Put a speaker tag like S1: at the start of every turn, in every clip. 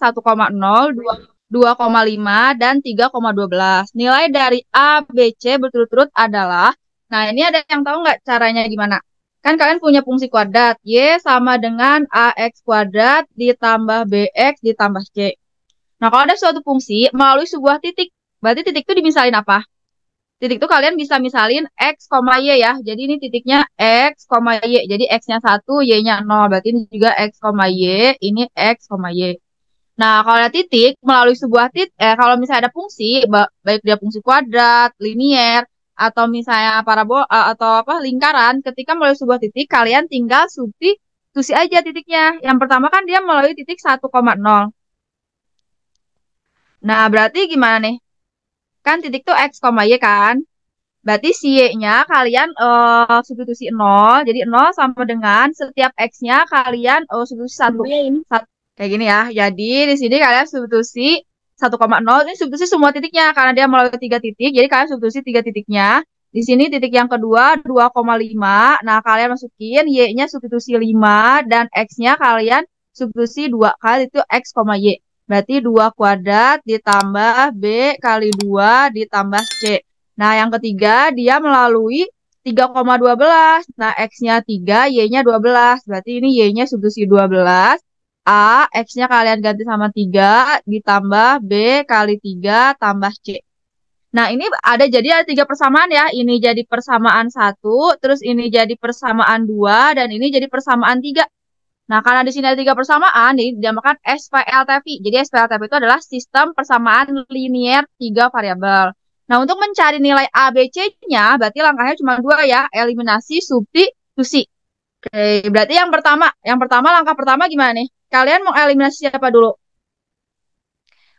S1: 1,0, 2,5, dan 3,12. Nilai dari A, B, C berturut-turut adalah, nah ini ada yang tahu nggak caranya gimana? Kan kalian punya fungsi kuadrat, Y sama dengan AX kuadrat ditambah BX ditambah C. Nah kalau ada suatu fungsi melalui sebuah titik, berarti titik itu dimisalin apa? Titik itu kalian bisa misalin X, Y ya. Jadi ini titiknya X, Y. Jadi X-nya 1, Y-nya 0. Berarti ini juga X, Y. Ini X, Y. Nah, kalau ada titik, melalui sebuah titik, kalau misalnya ada fungsi, baik dia fungsi kuadrat, linier, atau misalnya parabola, atau apa, lingkaran, ketika melalui sebuah titik, kalian tinggal substitusi aja titiknya. Yang pertama kan dia melalui titik 1,0. Nah, berarti gimana nih? Kan titik tuh X, Y kan? Berarti si Y-nya kalian substitusi 0. Jadi 0 sama dengan setiap X-nya kalian substitusi 1. Kayak gini ya. Jadi di sini kalian substitusi 1,0. Ini substitusi semua titiknya. Karena dia melalui 3 titik. Jadi kalian substitusi 3 titiknya. Di sini titik yang kedua 2,5. Nah kalian masukin Y-nya substitusi 5. Dan X-nya kalian substitusi 2. Kali itu X, Y. Berarti 2 kuadrat ditambah B kali 2 ditambah C. Nah, yang ketiga, dia melalui 3,12. Nah, X-nya 3, Y-nya 12. Berarti ini Y-nya substitusi 12. A, X-nya kalian ganti sama 3, ditambah B kali 3 tambah C. Nah, ini jadi ada 3 persamaan ya. Ini jadi persamaan 1, terus ini jadi persamaan 2, dan ini jadi persamaan 3. Nah, karena di sini ada 3 persamaan, ini dinamakan SPLTV. Jadi SPLTV itu adalah sistem persamaan linier 3 variabel. Nah, untuk mencari nilai A, B, C-nya, berarti langkahnya cuma 2 ya, eliminasi, substitusi. Oke, berarti yang pertama langkah pertama gimana nih? Kalian mau eliminasi siapa dulu?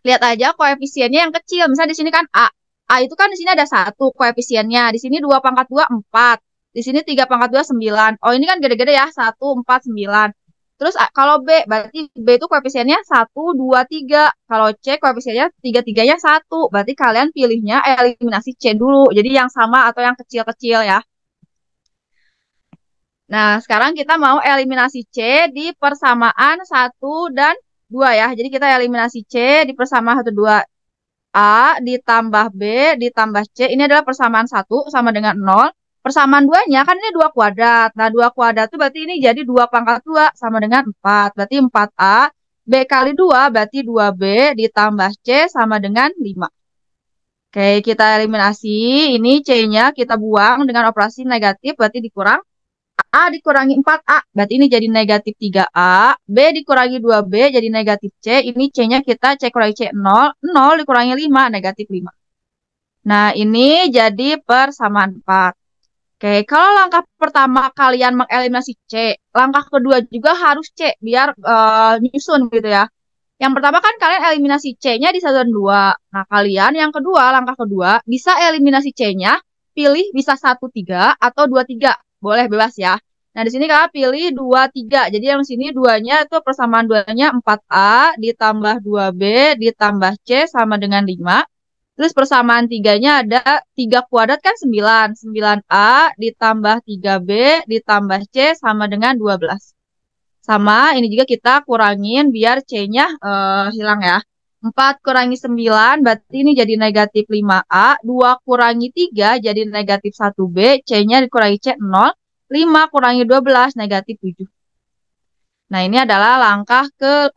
S1: Lihat aja koefisiennya yang kecil. Misalnya di sini kan A. A itu kan di sini ada 1 koefisiennya. Di sini 2 pangkat 2, 4. Di sini 3 pangkat 2, 9. Oh, ini kan gede-gede ya, 1, 4, 9. Terus kalau B, berarti B itu koefisiennya 1, 2, 3. Kalau C koefisiennya 3-3-nya 1. Berarti kalian pilihnya eliminasi C dulu. Jadi yang sama atau yang kecil-kecil ya. Nah, sekarang kita mau eliminasi C di persamaan 1 dan 2 ya. Jadi kita eliminasi C di persamaan 1, 2. A ditambah B ditambah C. Ini adalah persamaan 1 sama dengan 0. Persamaan 2-nya kan ini 2 kuadrat. Nah, 2 kuadrat itu berarti ini jadi 2 pangkat 2 sama dengan 4. Berarti 4A. B kali 2 berarti 2B ditambah C sama dengan 5. Oke, kita eliminasi. Ini C-nya kita buang dengan operasi negatif. Berarti dikurang. A dikurangi 4A. Berarti ini jadi negatif 3A. B dikurangi 2B jadi negatif C. Ini C-nya kita C kurangi C 0. 0 dikurangi 5, negatif 5. Nah, ini jadi persamaan 4. Oke, kalau langkah pertama kalian mengeliminasi C, langkah kedua juga harus C, biar nyusun gitu ya. Yang pertama kan kalian eliminasi C-nya di 1 dan 2. Nah, kalian yang kedua, langkah kedua, bisa eliminasi C-nya, pilih bisa 1, 3 atau 2, 3. Boleh bebas ya. Nah, di sini kalian pilih 2, 3. Jadi yang sini 2-nya itu persamaan 2-nya 4A ditambah 2B ditambah C sama dengan 5. Terus persamaan 3-nya ada 3 kuadrat kan 9. 9A ditambah 3B ditambah C sama dengan 12. Sama, ini juga kita kurangin biar C-nya hilang ya. 4 kurangi 9, berarti ini jadi negatif 5A. 2 kurangi 3 jadi negatif 1B. C-nya dikurangi C 0. 5 kurangi 12, negatif 7. Nah, ini adalah langkah ke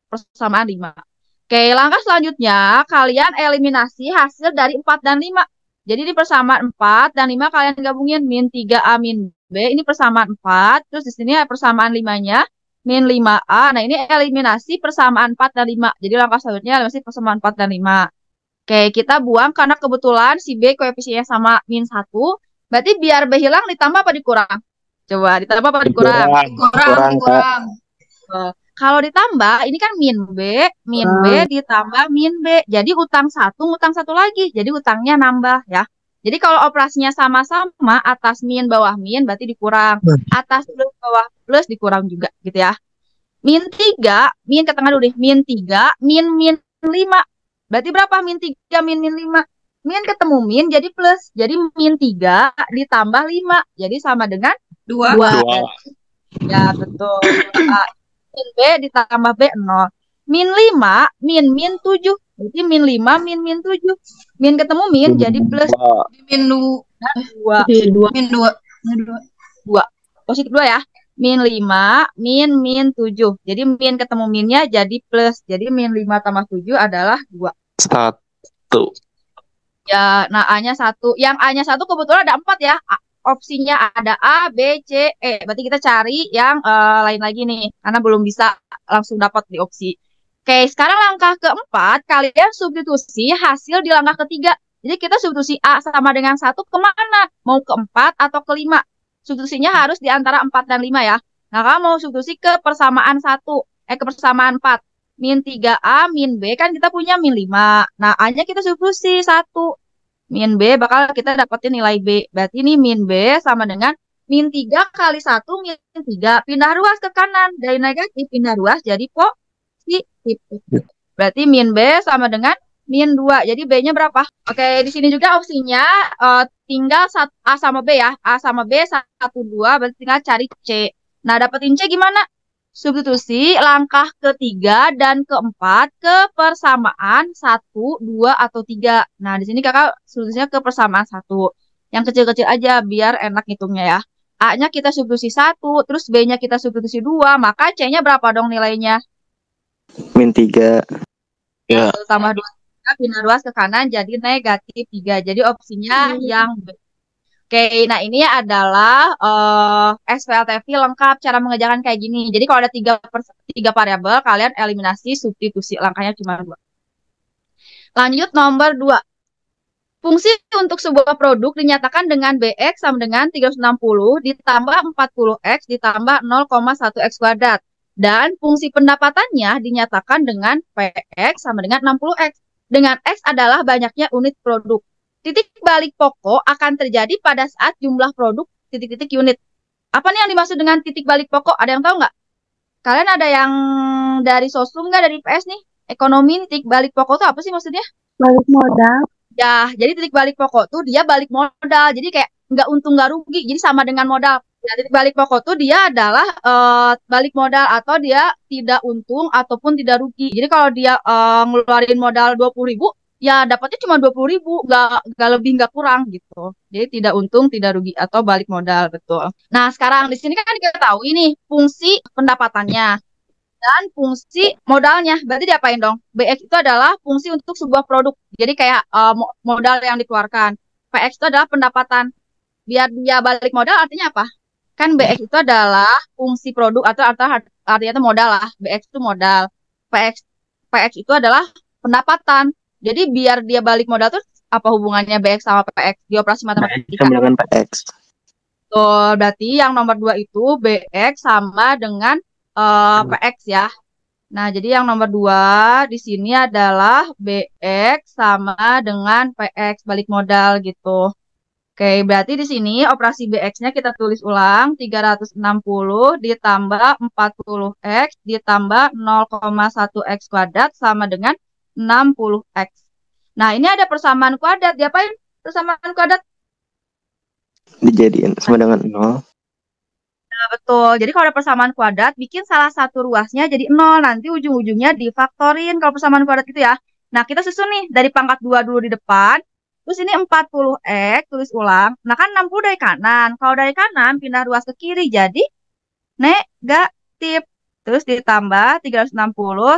S1: persamaan 5. Oke, langkah selanjutnya, kalian eliminasi hasil dari 4 dan 5. Jadi di persamaan 4 dan 5 kalian gabungin min 3A min B. Ini persamaan 4. Terus di sini persamaan 5-nya min 5A. Nah, ini eliminasi persamaan 4 dan 5. Jadi langkah selanjutnya eliminasi persamaan 4 dan 5. Oke, kita buang karena kebetulan si B koefisiennya sama min 1. Berarti biar B hilang ditambah apa dikurang? Coba ditambah apa dikurang? Dikurang. Kalau ditambah, ini kan min B ditambah min B. Jadi utang 1 lagi. Jadi utangnya nambah ya. Jadi kalau operasinya sama-sama, atas min, bawah min, berarti dikurang. Atas plus, bawah plus, dikurang juga gitu ya. Min 3, min ke tengah dulu deh. Min 3, min 5. Berarti berapa min 3, min 5? Min ketemu min, jadi plus. Jadi min 3 ditambah 5. Jadi sama dengan 2. Ya, betul. Min B ditambah B 0. min 5, min 7. Berarti min 5, min 7. Min ketemu min jadi plus.
S2: Min 2. Min 2.
S1: 2. Positif 2 ya. Min 5, min 7. Jadi min ketemu minnya jadi plus. Jadi min 5 tambah 7 adalah 2.
S3: 1.
S1: Ya, nah A-nya 1. Yang A-nya 1 kebetulan ada 4 ya. Opsinya ada A, B, C, E. Berarti kita cari yang lain lagi nih. Karena belum bisa langsung dapat di opsi. Oke, sekarang langkah keempat, kalian substitusi hasil di langkah ketiga. Jadi kita substitusi A sama dengan 1 kemana? Mau ke 4 atau ke 5? Substitusinya harus di antara 4 dan 5 ya. Nah, kamu mau substitusi ke persamaan 1, ke persamaan 4. Min 3A, min B, kan kita punya min 5. Nah, A-nya kita substitusi 1. Min B bakal kita dapetin nilai B. Berarti ini min B sama dengan min 3 kali 1, min 3. Pindah ruas ke kanan. Dari negatif pindah ruas jadi positif. Berarti min B sama dengan min 2. Jadi B-nya berapa? Oke, di sini juga opsinya tinggal A sama B ya. A sama B 1, 2. Berarti tinggal cari C. Nah, dapetin C gimana? Substitusi langkah ketiga dan keempat ke persamaan 1, 2, atau 3. Nah, di sini kakak substitusinya ke persamaan 1. Yang kecil-kecil aja biar enak hitungnya ya. A-nya kita substitusi 1, terus B-nya kita substitusi 2. Maka C-nya berapa dong nilainya?
S3: Min 3.
S1: Ya. Tambah 2, pindah ruas ke kanan jadi negatif 3. Jadi opsinya yang B. Oke, nah ini adalah SPLTV lengkap cara mengerjakan kayak gini. Jadi kalau ada 3 variabel, kalian eliminasi substitusi. Langkahnya cuma 2. Lanjut nomor 2. Fungsi untuk sebuah produk dinyatakan dengan BX sama dengan 360 ditambah 40X ditambah 0,1X kuadrat. Dan fungsi pendapatannya dinyatakan dengan PX sama dengan 60X. Dengan X adalah banyaknya unit produk. Titik balik pokok akan terjadi pada saat jumlah produk titik-titik unit. Apa nih yang dimaksud dengan titik balik pokok? Ada yang tahu nggak? Kalian ada yang dari sosum nggak, dari PS nih? Ekonomi titik balik pokok itu apa sih maksudnya?
S4: Balik modal.
S1: Ya, jadi titik balik pokok tuh dia balik modal. Jadi kayak nggak untung nggak rugi. Jadi sama dengan modal. Ya, titik balik pokok tuh dia adalah balik modal atau dia tidak untung ataupun tidak rugi. Jadi kalau dia ngeluarin modal 20.000, ya dapatnya cuma 20.000, nggak lebih nggak kurang gitu. Jadi tidak untung, tidak rugi atau balik modal, betul. Nah, sekarang di sini kan kita tahu ini fungsi pendapatannya dan fungsi modalnya. Berarti diapain dong? BX itu adalah fungsi untuk sebuah produk. Jadi kayak modal yang dikeluarkan. PX itu adalah pendapatan. Biar dia balik modal artinya apa? Kan BX itu adalah fungsi produk atau artinya itu modal lah. BX itu modal. PX itu adalah pendapatan. Jadi biar dia balik modal tuh apa hubungannya BX sama PX di operasi matematika?
S3: Sama dengan PX.
S1: Betul, berarti yang nomor 2 itu BX sama dengan PX ya. Nah, jadi yang nomor 2 di sini adalah BX sama dengan PX balik modal gitu. Oke, berarti di sini operasi BX-nya kita tulis ulang 360 ditambah 40X ditambah 0,1X kuadrat sama dengan 60X. Nah, ini ada persamaan kuadrat. Diapain persamaan kuadrat?
S3: Dijadiin sama dengan 0.
S1: Nah, betul. Jadi kalau ada persamaan kuadrat, bikin salah satu ruasnya jadi 0. Nanti ujung-ujungnya difaktorin kalau persamaan kuadrat itu ya. Nah, kita susun nih dari pangkat 2 dulu di depan. Terus ini 40X, tulis ulang. Nah, kan 60 dari kanan. Kalau dari kanan, pindah ruas ke kiri. Jadi negatif. Terus ditambah 360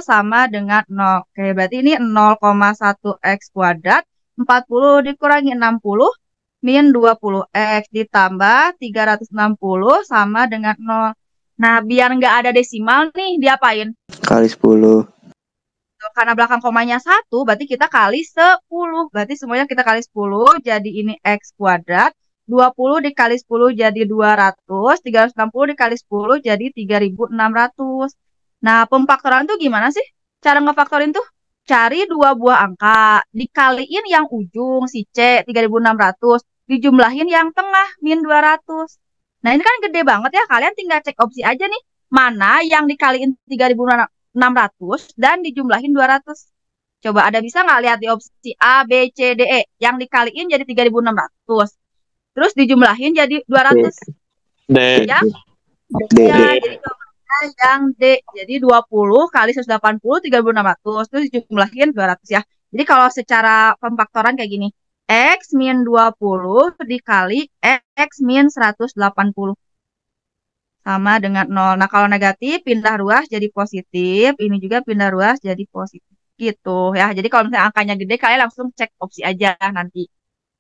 S1: sama dengan 0. Oke, berarti ini 0,1X kuadrat. 40 dikurangi 60, min 20X ditambah 360 sama dengan 0. Nah, biar nggak ada desimal nih, diapain?
S3: Kali 10.
S1: Karena belakang komanya 1, berarti kita kali 10. Berarti semuanya kita kali 10, jadi ini X kuadrat. 20 dikali 10 jadi 200. 360 dikali 10 jadi 3.600. Nah, pemfaktoran tuh gimana sih? Cara ngefaktorin tuh? Cari 2 buah angka. Dikaliin yang ujung, si C, 3.600. Dijumlahin yang tengah, min 200. Nah, ini kan gede banget ya. Kalian tinggal cek opsi aja nih. Mana yang dikaliin 3.600 dan dijumlahin 200. Coba ada bisa nggak lihat di opsi A, B, C, D, E. Yang dikaliin jadi 3.600. Terus dijumlahin jadi 200.
S3: D.
S1: Ya?
S3: D.
S1: Ya, jadi yang D. Jadi 20 kali 180, 3.600. Terus dijumlahin 200 ya. Jadi kalau secara pemfaktoran kayak gini. X min 20 dikali X min 180. Sama dengan 0. Nah, kalau negatif, pindah ruas jadi positif. Ini juga pindah ruas jadi positif. Gitu ya. Jadi kalau misalnya angkanya gede, kalian langsung cek opsi aja nanti.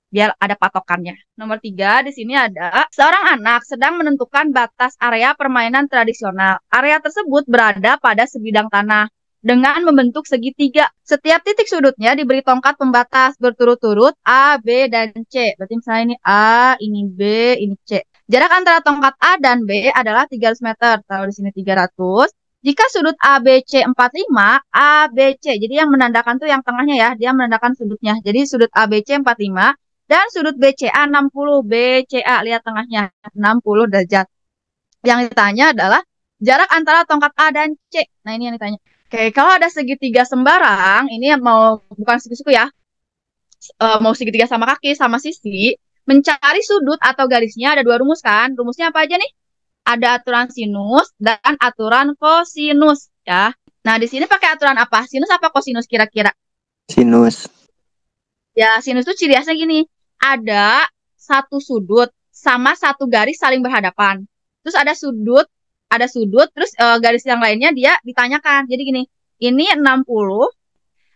S1: Biar ada patokannya. Nomor 3, di sini ada seorang anak sedang menentukan batas area permainan tradisional. Area tersebut berada pada sebidang tanah dengan membentuk segitiga. Setiap titik sudutnya diberi tongkat pembatas berturut-turut A, B, dan C. Berarti misalnya ini A, ini B, ini C. Jarak antara tongkat A dan B adalah 300 meter. Taruh di sini 300. Jika sudut ABC 45, ABC. Jadi yang menandakan tuh yang tengahnya ya, dia menandakan sudutnya. Jadi sudut ABC 45 dan sudut BCA 60. BCA, lihat tengahnya, 60 derajat. Yang ditanya adalah jarak antara tongkat A dan C. Nah, ini yang ditanya. Oke, kalau ada segitiga sembarang, ini mau bukan siku-siku ya. Mau segitiga sama kaki, sama sisi, mencari sudut atau garisnya ada 2 rumus kan? Rumusnya apa aja nih? Ada aturan sinus dan aturan kosinus ya. Nah, di sini pakai aturan apa? Sinus apa kosinus kira-kira?
S3: Sinus.
S1: Ya, sinus itu ciri khasnya gini. Ada satu sudut sama satu garis saling berhadapan. Terus ada sudut, terus garis yang lainnya dia ditanyakan. Jadi gini, ini 60.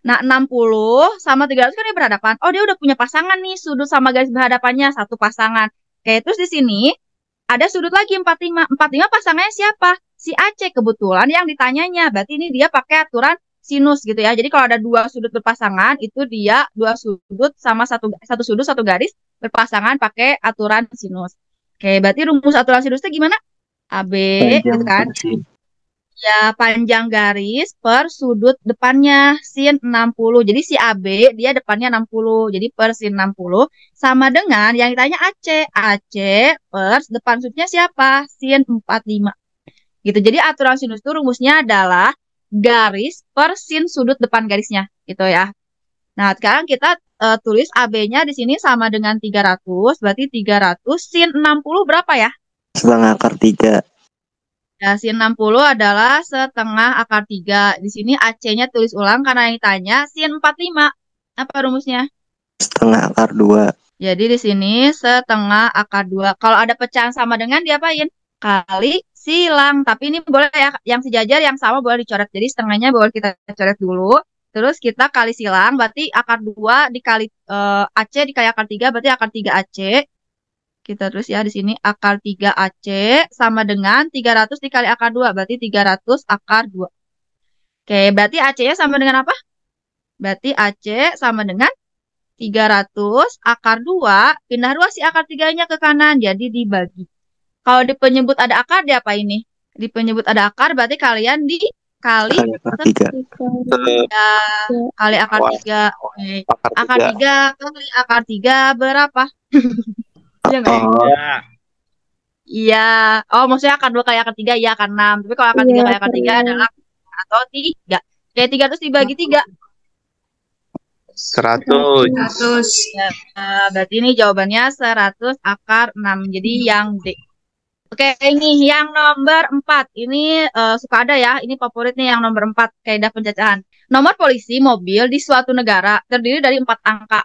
S1: Nah, 60 sama 300 kan dia berhadapan. Oh, dia udah punya pasangan nih, sudut sama garis berhadapannya, satu pasangan. Oke, terus di sini ada sudut lagi 45. 45 pasangannya siapa? Si AC kebetulan yang ditanyanya. Berarti ini dia pakai aturan sinus gitu ya. Jadi kalau ada 2 sudut berpasangan, itu dia 2 sudut sama satu sudut, satu garis berpasangan pakai aturan sinus. Oke, berarti rumus aturan sinus itu gimana? AB gitu kan. Ya, panjang garis per sudut depannya sin 60. Jadi si AB dia depannya 60. Jadi per sin 60 sama dengan yang ditanya AC. AC per depan sudutnya siapa? Sin 45. Gitu. Jadi aturan sinus itu rumusnya adalah garis per sin sudut depan garisnya. Gitu ya. Nah, sekarang kita tulis AB-nya di sini sama dengan 300. Berarti 300 sin 60 berapa ya?
S3: Setengah akar 3.
S1: Ya, sin 60 adalah setengah akar 3. Di sini AC-nya tulis ulang karena yang ditanya sin 45. Apa rumusnya?
S3: Setengah akar 2.
S1: Jadi di sini setengah akar 2. Kalau ada pecahan sama dengan diapain? Kali silang. Tapi ini boleh ya, yang sejajar yang sama boleh dicoret. Jadi setengahnya boleh kita coret dulu. Terus kita kali silang, berarti akar 2 dikali AC dikali akar 3, berarti akar 3 AC. Kita terus ya di sini akar 3 AC sama dengan 300 dikali akar 2. Berarti 300 akar 2. Oke, berarti AC-nya sama dengan apa? Berarti AC sama dengan 300 akar 2. Pindah ruas si akar 3-nya ke kanan. Jadi dibagi. Kalau di penyebut ada akar, dia apa ini? Di penyebut ada akar, berarti kalian dikali
S3: Akar 3.
S1: Ya, kali akar 3. Oke. Akar 3 kali akar 3 berapa? Iya nggak ya? Iya. Oh, maksudnya akar 2 kali akar 3, ya akar 6. Tapi kalau akar 3 kali akar 3 adalah atau 3. Kayak 300 dibagi 3.
S4: 100.
S1: Ya, berarti ini jawabannya 100 akar 6. Jadi yang D. Oke, ini yang nomor 4. Ini suka ada ya. Ini favorit nih yang nomor 4. Kaidah pencacahan. Nomor polisi mobil di suatu negara terdiri dari 4 angka.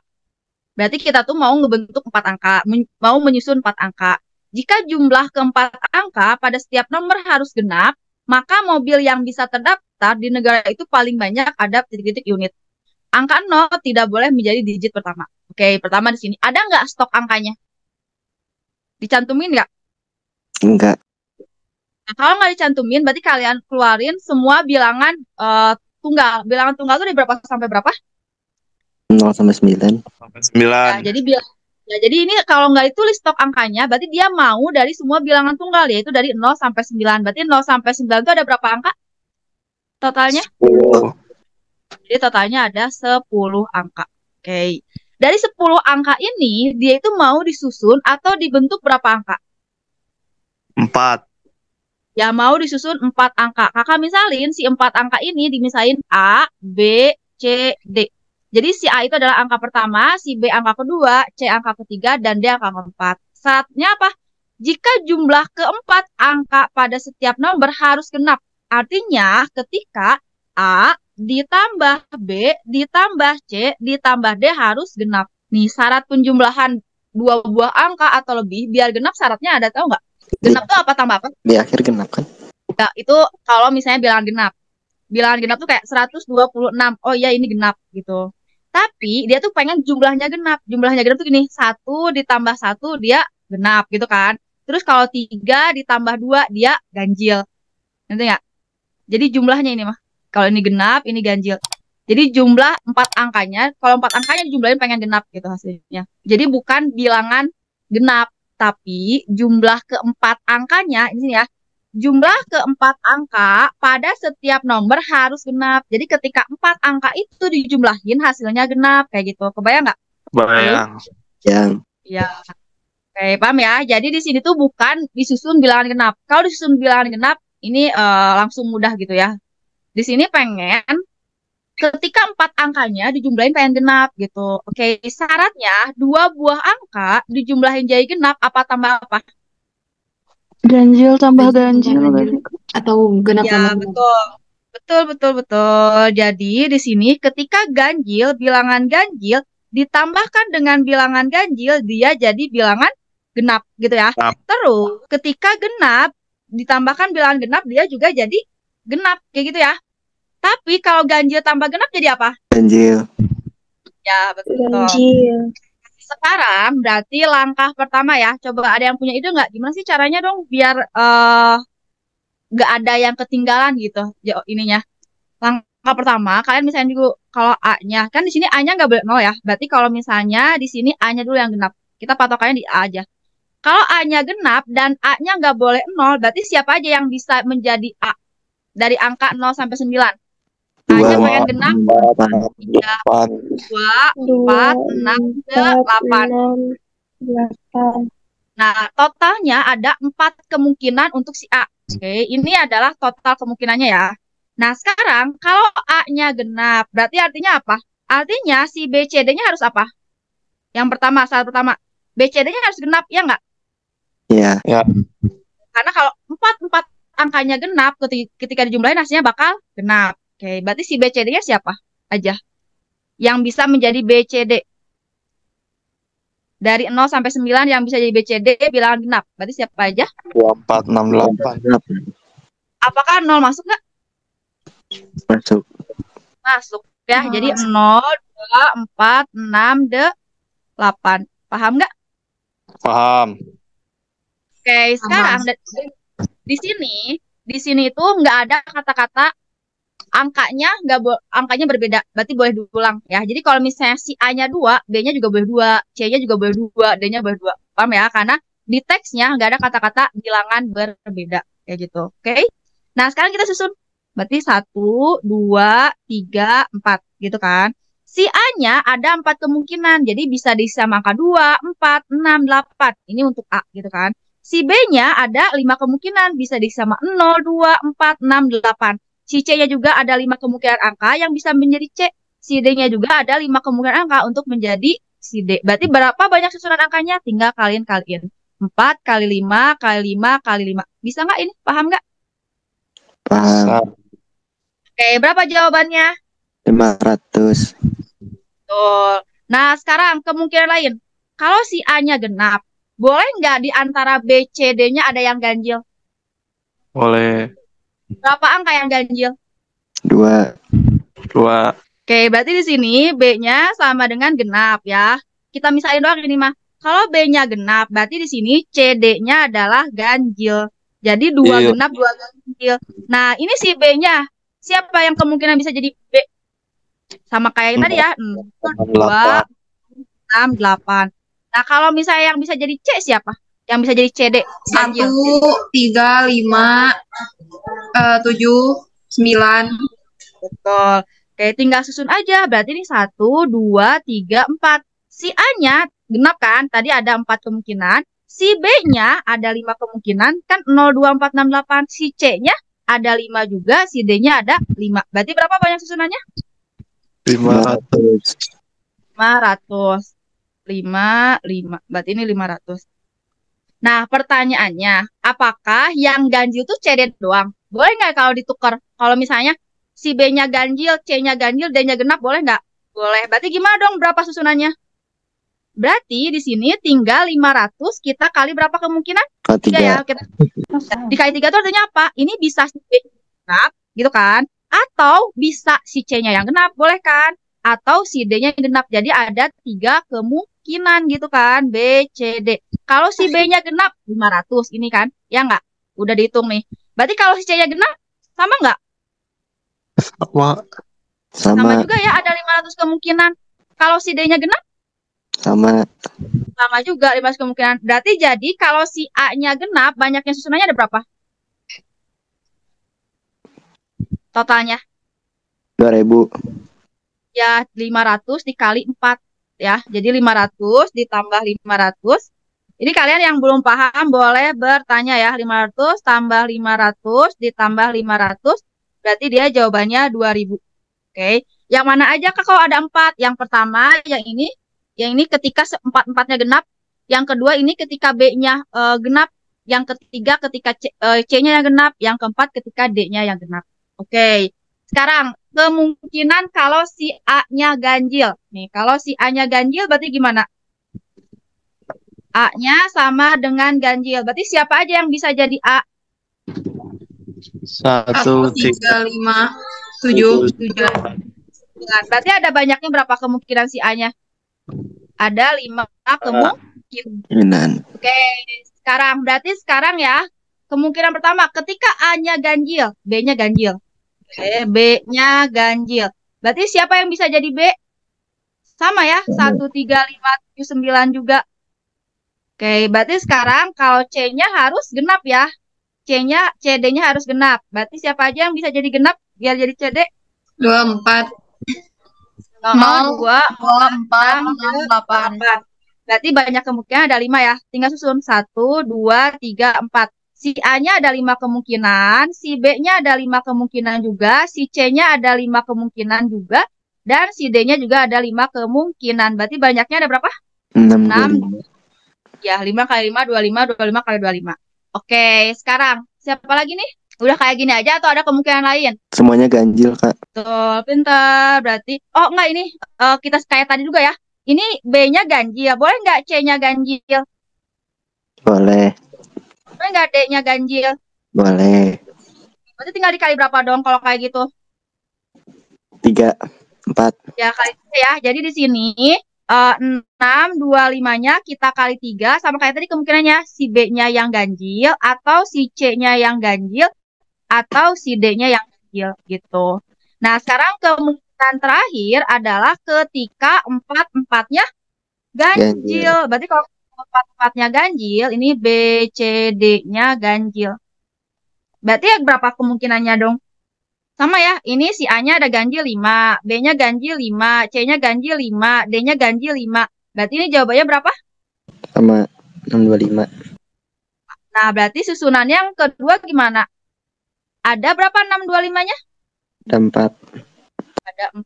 S1: Berarti kita tuh mau ngebentuk 4 angka, mau menyusun 4 angka. Jika jumlah keempat angka pada setiap nomor harus genap, maka mobil yang bisa terdaftar di negara itu paling banyak ada titik-titik unit. Angka 0 tidak boleh menjadi digit pertama. Oke, pertama di sini. Ada nggak stok angkanya? Dicantumin nggak?
S3: Enggak.
S1: Nah, kalau nggak dicantumin, berarti kalian keluarin semua bilangan tunggal. Bilangan tunggal itu dari berapa sampai berapa?
S3: 0 sampai 9.
S1: Ya, jadi ini kalau nggak ditulis stok angkanya, berarti dia mau dari semua bilangan tunggal, yaitu dari 0 sampai 9. Berarti 0 sampai 9 itu ada berapa angka? Totalnya?
S3: 10.
S1: Jadi totalnya ada 10 angka. Oke. Dari 10 angka ini, dia itu mau disusun atau dibentuk berapa angka?
S4: 4.
S1: Ya, mau disusun 4 angka. Kakak misalin si 4 angka ini dimisain A, B, C, D. Jadi si A itu adalah angka pertama, si B angka kedua, C angka ketiga, dan D angka keempat. Syaratnya apa? jika jumlah keempat angka pada setiap nomor harus genap. Artinya ketika A ditambah B ditambah C ditambah D harus genap. Nih syarat penjumlahan dua buah angka atau lebih biar genap syaratnya ada, tahu nggak? Genap tuh apa tambah apa?
S3: Di akhir genap kan?
S1: Ya, itu kalau misalnya bilangan genap. Bilangan genap tuh kayak 126. Oh iya ini genap gitu. Tapi dia tuh pengen jumlahnya genap. Jumlahnya genap tuh gini, 1 ditambah 1 dia genap gitu kan. Terus kalau 3 ditambah 2 dia ganjil. Nanti nggak? Jadi jumlahnya ini mah. Kalau ini genap, ini ganjil. Jadi jumlah 4 angkanya, kalau 4 angkanya dijumlahin pengen genap gitu hasilnya. Jadi bukan bilangan genap, tapi jumlah keempat angkanya, ini ya, jumlah keempat angka pada setiap nomor harus genap. Jadi ketika 4 angka itu dijumlahin hasilnya genap, kayak gitu. Kebayang nggak?
S4: Bayang.
S3: Yang
S1: Ya, oke, paham ya. Jadi di sini tuh bukan disusun bilangan genap. Kalau disusun bilangan genap, ini langsung mudah gitu ya. Di sini pengen ketika 4 angkanya dijumlahin pengen genap gitu. Oke, syaratnya 2 buah angka dijumlahin jadi genap apa tambah apa?
S5: Ganjil tambah ganjil.
S2: Atau genap
S1: Ya,
S2: tambah genap.
S1: betul. Betul, betul, betul. Jadi di sini ketika ganjil, bilangan ganjil ditambahkan dengan bilangan ganjil, dia jadi bilangan genap gitu ya.
S4: Genap.
S1: Terus ketika genap ditambahkan bilangan genap, dia juga jadi genap kayak gitu ya. Tapi kalau ganjil tambah genap jadi apa?
S3: ganjil.
S1: Ya, betul.
S5: Ganjil.
S1: Sekarang berarti langkah pertama ya. Coba ada yang punya ide nggak? Gimana sih caranya dong biar nggak ada yang ketinggalan gitu ininya. Langkah pertama, kalian misalnya dulu kalau A-nya, kan di sini A-nya nggak boleh 0 ya. Berarti kalau misalnya di sini A-nya dulu yang genap. Kita patokannya di A aja. Kalau A-nya genap dan A-nya nggak boleh 0, berarti siapa aja yang bisa menjadi A? Dari angka 0 sampai 9. A-nya
S3: Dua.
S1: pengen genap,
S4: 8.
S1: 2, 4, 6, 8.
S5: 8.
S1: Nah, totalnya ada 4 kemungkinan untuk si A. Oke, ini adalah total kemungkinannya ya. Nah, sekarang kalau A-nya genap, berarti artinya apa? Artinya si B, C, D-nya harus apa? Yang pertama, syarat pertama, B, C, D-nya harus genap, ya nggak?
S3: Ya.
S4: Ya.
S1: Karena kalau 4 angkanya genap, ketika dijumlahin hasilnya bakal genap. Oke, berarti si B, C, D-nya siapa aja? Yang bisa menjadi B, C, D. Dari 0 sampai 9 yang bisa jadi B, C, D bilangan genap. Berarti siapa aja?
S4: 2, 4, 6, 8.
S1: Apakah 0 masuk nggak?
S3: Masuk.
S1: Masuk ya. Jadi
S2: Masuk.
S1: 0, 2, 4, 6, 8. Paham nggak?
S4: Paham.
S1: Oke, sekarang di sini itu nggak ada kata-kata angkanya angkanya berbeda. Berarti boleh diulang ya. Jadi kalau misalnya si A-nya 2, B-nya juga boleh 2, C-nya juga boleh 2, D-nya boleh 2. Paham ya? Karena di teksnya nggak ada kata-kata bilangan berbeda kayak gitu. Oke. Nah, sekarang kita susun. Berarti 1, 2, 3, 4 gitu kan. Si A-nya ada 4 kemungkinan. Jadi bisa diisi sama angka 2, 4, 6, 8. Ini untuk A gitu kan. Si B-nya ada 5 kemungkinan. Bisa diisi sama 0, 2, 4, 6, 8. Si C-nya juga ada 5 kemungkinan angka yang bisa menjadi C. Si D-nya juga ada 5 kemungkinan angka untuk menjadi si D. Berarti berapa banyak susunan angkanya? Tinggal kalian. 4 kali 5 kali 5 kali 5. Bisa nggak ini? Paham nggak?
S3: Paham.
S1: Oke, berapa jawabannya?
S3: 500.
S1: Betul. Nah, sekarang kemungkinan lain. Kalau si A-nya genap, boleh nggak di antara B, C, D-nya ada yang ganjil?
S4: Boleh.
S1: Berapa angka yang ganjil?
S3: 2.
S4: 2.
S1: Oke, berarti di sini B-nya sama dengan genap ya. Kita misalin doang ini mah. Kalau B-nya genap, berarti di sini CD-nya adalah ganjil. Jadi 2
S4: Iya.
S1: genap, 2 ganjil. Nah, ini si B-nya. Siapa yang kemungkinan bisa jadi B? Sama kayak yang tadi ya. 2, 6, 8. Nah, kalau misalnya yang bisa jadi C siapa? Yang bisa jadi CD?
S2: 1, 3, 5, 7, 9.
S1: Betul. Oke, tinggal susun aja. Berarti ini 1, 2, 3, 4. Si A-nya genap kan? Tadi ada 4 kemungkinan. Si B-nya ada 5 kemungkinan. Kan 0, 2, 4, 6, 8. Si C-nya ada 5 juga. Si D-nya ada 5. Berarti berapa banyak susunannya?
S4: 500.
S1: 500. 5. Berarti ini 500. Nah, pertanyaannya, apakah yang ganjil tuh CD doang? Boleh nggak kalau ditukar? Kalau misalnya si B-nya ganjil, C-nya ganjil, D-nya genap, boleh nggak? Boleh. Berarti gimana dong berapa susunannya? Berarti di sini tinggal 500 kita kali berapa kemungkinan?
S3: Kalau
S1: 3 ya.
S3: 3.
S1: Kita dikali 3 itu artinya apa? Ini bisa si B genap, gitu kan? Atau bisa si C-nya yang genap, boleh kan? Atau si D-nya yang genap. Jadi ada 3 kemungkinan gitu kan? B, C, D. Kalau si B-nya genap, 500 ini kan? Ya nggak? Udah dihitung nih. Berarti kalau si C-nya genap, sama nggak?
S4: Sama.
S1: Sama
S3: Sama.
S1: juga ya, ada 500 kemungkinan. Kalau si D-nya genap,
S3: Sama.
S1: sama juga 500 kemungkinan. Berarti jadi kalau si A-nya genap, banyaknya susunannya ada berapa? Totalnya?
S3: 2000.
S1: Ya, 500 dikali 4. Ya, jadi 500 ditambah 500. Ini kalian yang belum paham boleh bertanya ya. 500 tambah 500 ditambah 500. Berarti dia jawabannya 2000. Oke. Yang mana aja Kak kalau ada 4? Yang pertama, yang ini. Yang ini ketika 4-4-nya genap. Yang kedua ini ketika B-nya genap. Yang ketiga ketika C-nya yang genap. Yang keempat ketika D-nya yang genap. Oke. Sekarang, kemungkinan kalau si A-nya ganjil. Nih, kalau si A-nya ganjil berarti gimana? A-nya sama dengan ganjil. Berarti siapa aja yang bisa jadi A?
S4: 1, 3,
S2: 3, 5, 7.
S1: 7. Berarti ada banyaknya berapa kemungkinan si A-nya? Ada 5 kemungkinan. Oke, berarti sekarang ya, kemungkinan pertama, ketika A-nya ganjil, B-nya ganjil. Oke, B-nya ganjil. Berarti siapa yang bisa jadi B? Sama ya, 1, 3, 5, 7, 9 juga. Oke, berarti sekarang kalau C-nya harus genap ya. CD-nya harus genap. Berarti siapa aja yang bisa jadi genap biar jadi CD?
S2: 2, 4.
S1: 0, 2,
S2: 4,
S1: 6, 8. Berarti banyak kemungkinan ada 5 ya. Tinggal susun. 1, 2, 3, 4. Si A-nya ada 5 kemungkinan. Si B-nya ada 5 kemungkinan juga. Si C-nya ada 5 kemungkinan juga. Dan si D-nya juga ada 5 kemungkinan. Berarti banyaknya ada berapa?
S3: 6.
S1: Ya, 5 kali 5, 25. 25 kali 25. Oke, sekarang. Siapa lagi nih? Udah kayak gini aja atau ada kemungkinan lain?
S3: Semuanya ganjil, Kak.
S1: Betul, pintar. Berarti, oh enggak ini kita kayak tadi juga ya. Ini B-nya ganjil. Boleh nggak C-nya ganjil?
S3: Boleh.
S1: Boleh nggak D-nya ganjil?
S3: Boleh.
S1: Berarti tinggal dikali berapa dong kalau kayak gitu?
S3: 3, 4.
S1: Ya, kali 3 ya. Jadi di sini 6, 25-nya kita kali 3. Sama kayak tadi kemungkinannya si B-nya yang ganjil, atau si C-nya yang ganjil, atau si D-nya yang ganjil gitu. Nah, sekarang kemungkinan terakhir adalah ketika 4-4-nya ganjil. Berarti kalau 4-4-nya ganjil, ini B, C, D-nya ganjil. Berarti ya berapa kemungkinannya dong? Sama ya, ini si A-nya ada ganjil 5, B-nya ganjil 5, C-nya ganjil 5, D-nya ganjil 5. Berarti ini jawabannya berapa?
S3: Sama 625.
S1: Nah, berarti susunannya yang kedua gimana? Ada berapa 625-nya?
S3: Ada 4.
S1: Ada 4.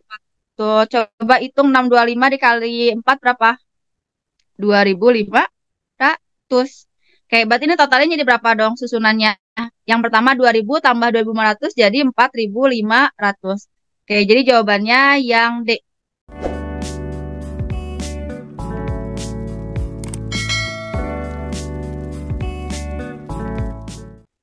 S1: Tuh, coba hitung 625 dikali 4 berapa? 2.500. Oke, berarti ini totalnya jadi berapa dong susunannya? Yang pertama 2000 tambah 2.500 jadi 4.500. Oke, jadi jawabannya yang D.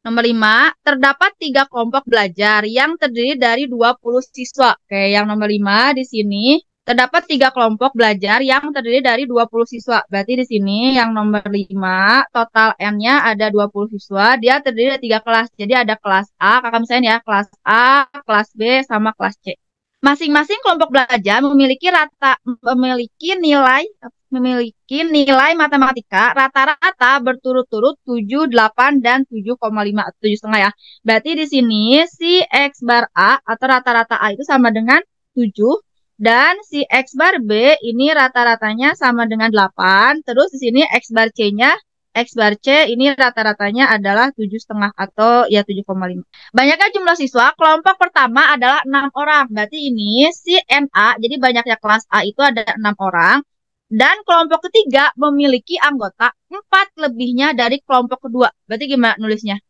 S1: Nomor 5, terdapat 3 kelompok belajar yang terdiri dari 20 siswa. Oke, yang nomor 5 di sini terdapat 3 kelompok belajar yang terdiri dari 20 siswa. Berarti di sini yang nomor 5, total N-nya ada 20 siswa. Dia terdiri dari 3 kelas. Jadi ada kelas A, kakak misalnya ya, kelas A, kelas B, sama kelas C. Masing-masing kelompok belajar memiliki nilai matematika rata-rata berturut-turut 7, 8, dan 7,5 atau 7,5 ya. Berarti di sini si X bar A atau rata-rata A itu sama dengan 7. Dan si X bar B ini rata-ratanya sama dengan 8. Terus di sini X bar C-nya, X bar C ini rata-ratanya adalah 7,5 atau ya 7,5. Banyaknya jumlah siswa, kelompok pertama adalah 6 orang. Berarti ini si NA, jadi banyaknya kelas A itu ada 6 orang. Dan kelompok ketiga memiliki anggota 4 lebihnya dari kelompok kedua. Berarti gimana nulisnya?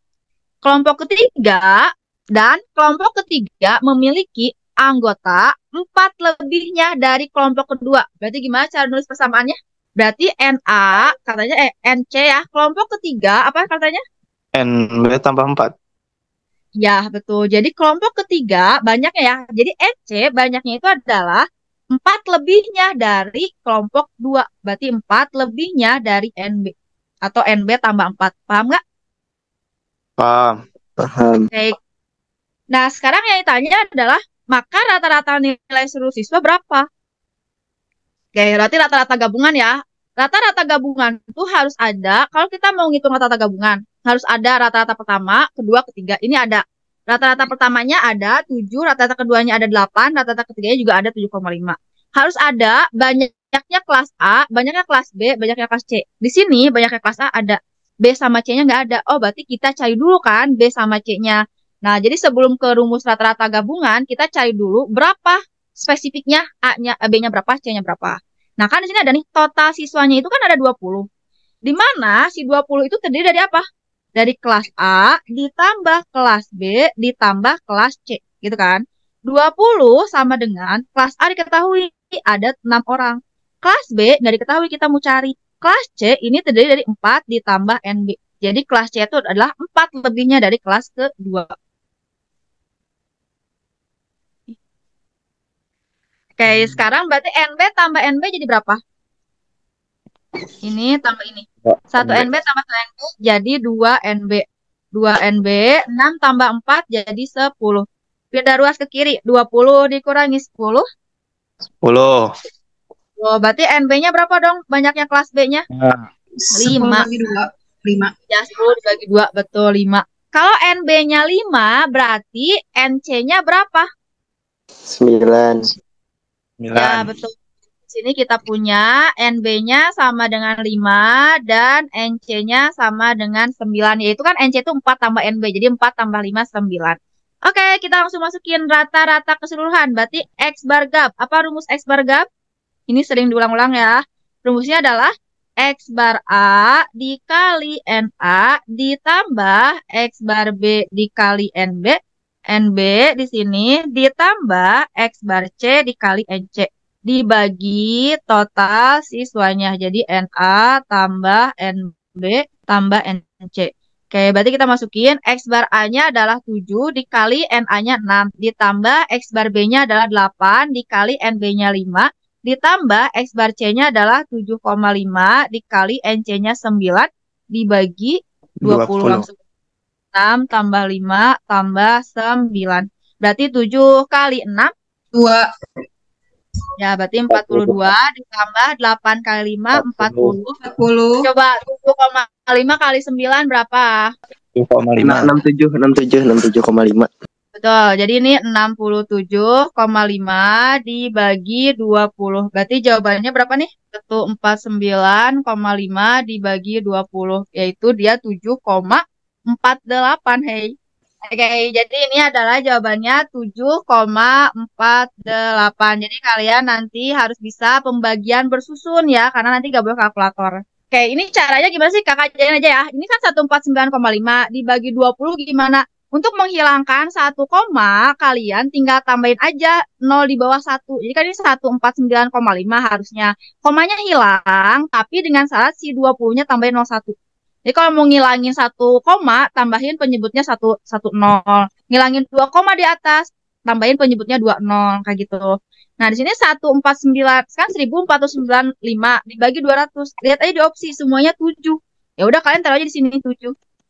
S1: Kelompok ketiga dan kelompok ketiga memiliki anggota 4 lebihnya dari kelompok kedua. Berarti gimana cara nulis persamaannya? Berarti NA, katanya NC ya. Kelompok ketiga, apa katanya?
S4: NB tambah 4.
S1: Ya, betul. Jadi kelompok ketiga banyaknya ya. Jadi NC banyaknya itu adalah 4 lebihnya dari kelompok 2. Berarti 4 lebihnya dari NB. Atau NB tambah 4. Paham nggak?
S4: Paham.
S3: Paham.
S1: Oke. Nah, sekarang yang ditanya adalah, maka rata-rata nilai seluruh siswa berapa? Oke, berarti rata-rata gabungan ya. Rata-rata gabungan itu harus ada, kalau kita mau ngitung rata-rata gabungan, harus ada rata-rata pertama, kedua, ketiga. Ini ada. Rata-rata pertamanya ada 7, rata-rata keduanya ada 8, rata-rata ketiganya juga ada 7,5. Harus ada banyaknya kelas A, banyaknya kelas B, banyaknya kelas C. Di sini banyaknya kelas A ada, B sama C-nya nggak ada. Oh, berarti kita cari dulu kan B sama C-nya. Nah, jadi sebelum ke rumus rata-rata gabungan, kita cari dulu berapa spesifiknya A-nya, B-nya berapa, C-nya berapa. Nah, kan di sini ada nih, total siswanya itu kan ada 20. Di mana si 20 itu terdiri dari apa? Dari kelas A ditambah kelas B ditambah kelas C, gitu kan? 20 sama dengan kelas A diketahui ada 6 orang. Kelas B nggak diketahui, kita mau cari. Kelas C ini terdiri dari 4 ditambah NB. Jadi kelas C itu adalah 4 lebihnya dari kelas kedua. Oke, sekarang berarti NB tambah NB jadi berapa? Ini tambah ini. 1 NB tambah 1 NB jadi 2 NB. 2 NB, 6 tambah 4 jadi 10. Pindah ruas ke kiri, 20 dikurangi 10.
S4: 10.
S1: Oh, berarti NB-nya berapa dong? Banyaknya kelas B-nya?
S4: Nah,
S2: 10
S1: 5.
S2: bagi 2. 5.
S1: Ya, 10 dibagi 2, betul 5. Kalau NB-nya 5, berarti NC-nya berapa?
S3: 9.
S4: 9.
S1: Ya, betul. Di sini kita punya NB-nya sama dengan 5 dan NC-nya sama dengan 9. Yaitu kan NC itu 4 tambah NB. Jadi 4 tambah 5, 9. Oke, kita langsung masukin rata-rata keseluruhan. Berarti X bar gap. Apa rumus X bar gap? Ini sering diulang-ulang ya. Rumusnya adalah X bar A dikali NA ditambah X bar B dikali NB. NB di sini ditambah X bar C dikali NC. Dibagi total siswanya. Jadi NA tambah NB tambah NC. Oke, berarti kita masukin X bar A-nya adalah 7 dikali NA-nya 6. Ditambah X bar B-nya adalah 8 dikali NB-nya 5. Ditambah X bar C-nya adalah 7,5 dikali NC-nya 9. Dibagi 20 langsung. 6 tambah 5 tambah 9. Berarti 7 kali 6.
S2: 2.
S1: Ya, berarti 42 ditambah 8 kali 5, 40.
S2: 10.
S1: Coba 7,5 kali 9 berapa?
S4: 7,5.
S3: 67, 67, 67,5.
S1: Betul, jadi ini 67,5 dibagi 20. Berarti jawabannya berapa nih? 149,5 dibagi 20. Yaitu dia 7,48, hei. Oke, jadi ini adalah jawabannya 7,48. Jadi kalian nanti harus bisa pembagian bersusun ya, karena nanti gak boleh kalkulator. Oke, ini caranya gimana sih? Kakak ajarin aja ya. Ini kan 149,5 dibagi 20 gimana? Untuk menghilangkan 1 koma, kalian tinggal tambahin aja 0 di bawah 1. Jadi kan ini 149,5 harusnya. Komanya hilang, tapi dengan syarat si 20-nya tambahin 01. Jadi kalau mau ngilangin 1 koma, tambahin penyebutnya 1, 0. Ngilangin 2 koma di atas, tambahin penyebutnya 20, kayak gitu. Nah, di sini 149, kan 1495 dibagi 200. Lihat aja di opsi, semuanya 7. Ya udah kalian taruh aja di sini 7.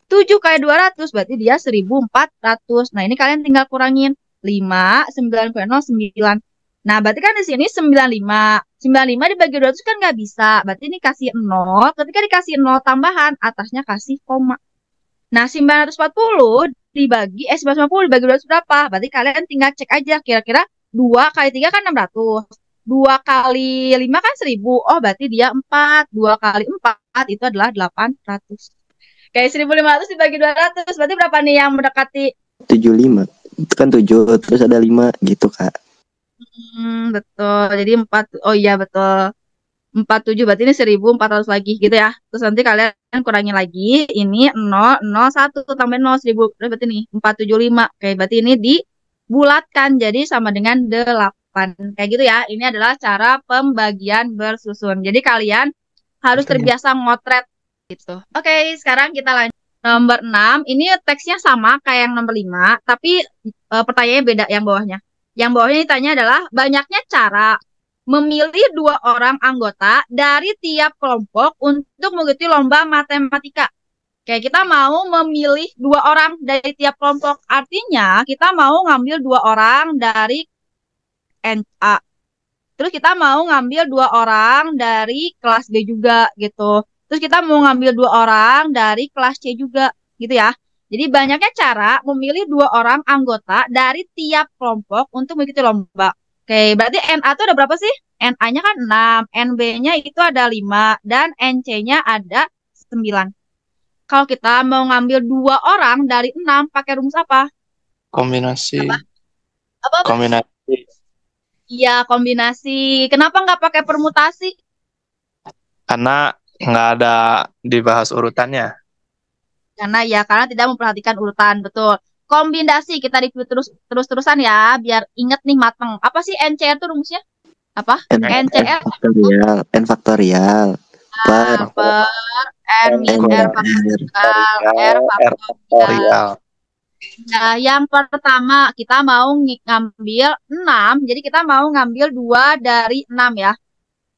S1: 7 kali 200 berarti dia 1400. Nah, ini kalian tinggal kurangin 5, 9,0, 9. Nah, berarti kan di sini 95. 95 dibagi 200 kan nggak bisa. Berarti ini kasih 0. Ketika dikasih 0 tambahan, atasnya kasih koma. Nah, 940 dibagi, 950 dibagi 200 berapa? Berarti kalian tinggal cek aja kira-kira 2 kali 3 kan 600. 2 kali 5 kan 1000. Oh, berarti dia 4. 2 kali 4 itu adalah 800. Kayak 1500 dibagi 200. Berarti berapa nih yang mendekati?
S3: 75. Itu kan 7, terus ada 5 gitu, Kak.
S1: Betul. Jadi 4. Oh iya, betul. 47 berarti ini 1400 lagi gitu ya. Terus nanti kalian kurangi lagi. Ini 001 tambah 0 1000 berarti nih 475. Oke, berarti ini dibulatkan jadi sama dengan 8. Kayak gitu ya. Ini adalah cara pembagian bersusun. Jadi kalian harus terbiasa ngotret gitu. Oke, sekarang kita lanjut. Nomor 6, ini teksnya sama kayak yang nomor 5, tapi pertanyaannya beda yang bawahnya. Yang bawahnya ditanya adalah banyaknya cara memilih 2 orang anggota dari tiap kelompok untuk mengikuti lomba matematika. Kayak kita mau memilih 2 orang dari tiap kelompok. Artinya kita mau ngambil 2 orang dari NA. Terus kita mau ngambil 2 orang dari kelas B juga gitu. Terus kita mau ngambil 2 orang dari kelas C juga gitu ya. Jadi banyaknya cara memilih 2 orang anggota dari tiap kelompok untuk mengikuti lomba. Oke, berarti NA itu ada berapa sih? NA-nya kan 6, NB-nya itu ada 5, dan NC-nya ada 9. Kalau kita mau ngambil 2 orang dari 6, pakai rumus apa?
S4: Kombinasi.
S1: Apa?
S4: Kombinasi.
S1: Iya, kombinasi. Kenapa nggak pakai permutasi?
S4: Karena nggak ada dibahas urutannya.
S1: Karena tidak memperhatikan urutan, betul. Kombinasi kita review terus-terusan ya, biar inget nih mateng. Apa sih NCR itu rumusnya? Apa? NCR
S3: N faktorial
S1: per N min R faktorial, R faktorial. Nah, yang pertama kita mau ngambil 6, jadi kita mau ngambil 2 dari 6 ya.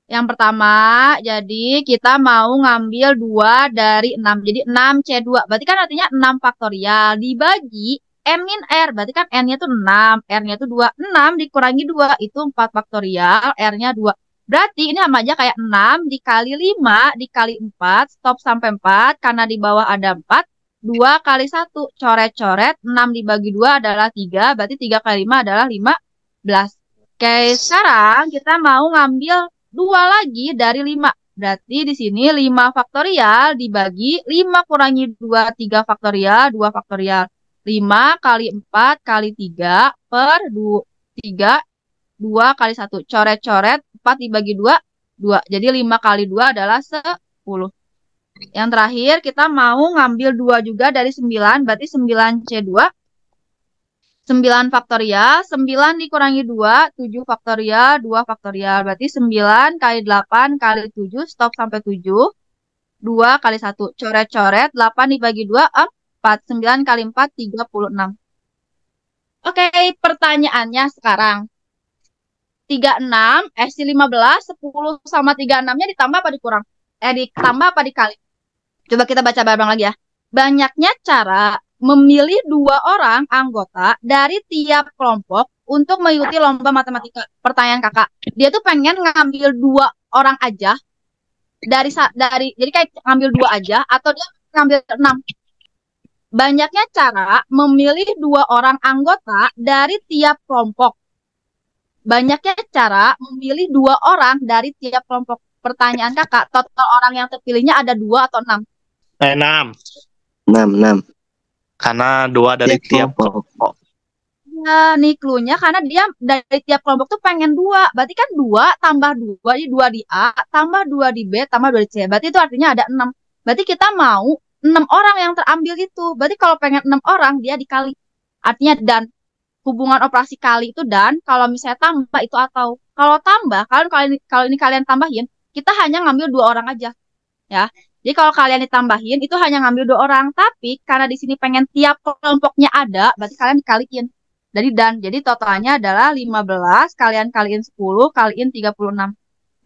S1: Yang pertama, jadi kita mau ngambil 2 dari 6. Jadi 6C2. Berarti kan artinya 6 faktorial. Dibagi N min R. Berarti kan N-nya itu 6. R-nya itu 2. 6 dikurangi 2. Itu 4 faktorial. R-nya 2. Berarti ini sama aja kayak 6 dikali 5 dikali 4. Stop sampai 4. Karena di bawah ada 4. 2 kali 1. Coret-coret. 6 dibagi 2 adalah 3. Berarti 3 kali 5 adalah 15. Oke, sekarang kita mau ngambil 2 lagi dari 5. Berarti di sini 5 faktorial dibagi 5 kurangi 2, 3 faktorial, 2 faktorial. 5 kali 4 kali 3 per 3, 2 kali 1. Coret-coret, 4 dibagi 2, 2. Jadi 5 kali 2 adalah 10. Yang terakhir kita mau ngambil 2 juga dari 9, berarti 9C2. 9 faktorial, 9 dikurangi 2, 7 faktorial, 2 faktorial. Berarti 9 kali 8 kali 7, stop sampai 7. 2 kali 1, coret-coret, 8 dibagi 2, 4. 9 kali 4, 36. Oke, pertanyaannya sekarang. 36, 15, 10 sama 36-nya ditambah apa dikurang? Ditambah apa dikali? Coba kita baca bareng lagi ya. Banyaknya cara memilih 2 orang anggota dari tiap kelompok untuk mengikuti lomba matematika. Pertanyaan kakak, dia tuh pengen ngambil 2 orang aja dari jadi kayak ngambil 2 aja atau dia ngambil 6. Banyaknya cara memilih 2 orang anggota dari tiap kelompok. Banyaknya cara memilih 2 orang dari tiap kelompok. Pertanyaan kakak, total orang yang terpilihnya ada 2 atau 6?
S4: 6.
S3: 6.
S4: Karena 2 dari tiap kelompok.
S1: Ya, nih clue-nya karena dia dari tiap kelompok tuh pengen 2. Berarti kan 2 tambah 2, jadi 2 di A, tambah 2 di B, tambah 2 di C. Berarti itu artinya ada 6. Berarti kita mau 6 orang yang terambil itu. Berarti kalau pengen 6 orang, dia dikali. Artinya dan. Hubungan operasi kali itu dan, kalau misalnya tambah itu atau. Kalau tambah, kalau ini kalian tambahin, kita hanya ngambil 2 orang aja. Ya. Jadi kalau kalian ditambahin, itu hanya ngambil 2 orang. Tapi karena di sini pengen tiap kelompoknya ada, berarti kalian dikaliin. Jadi totalnya adalah 15, kalian kaliin 10, kaliin 36.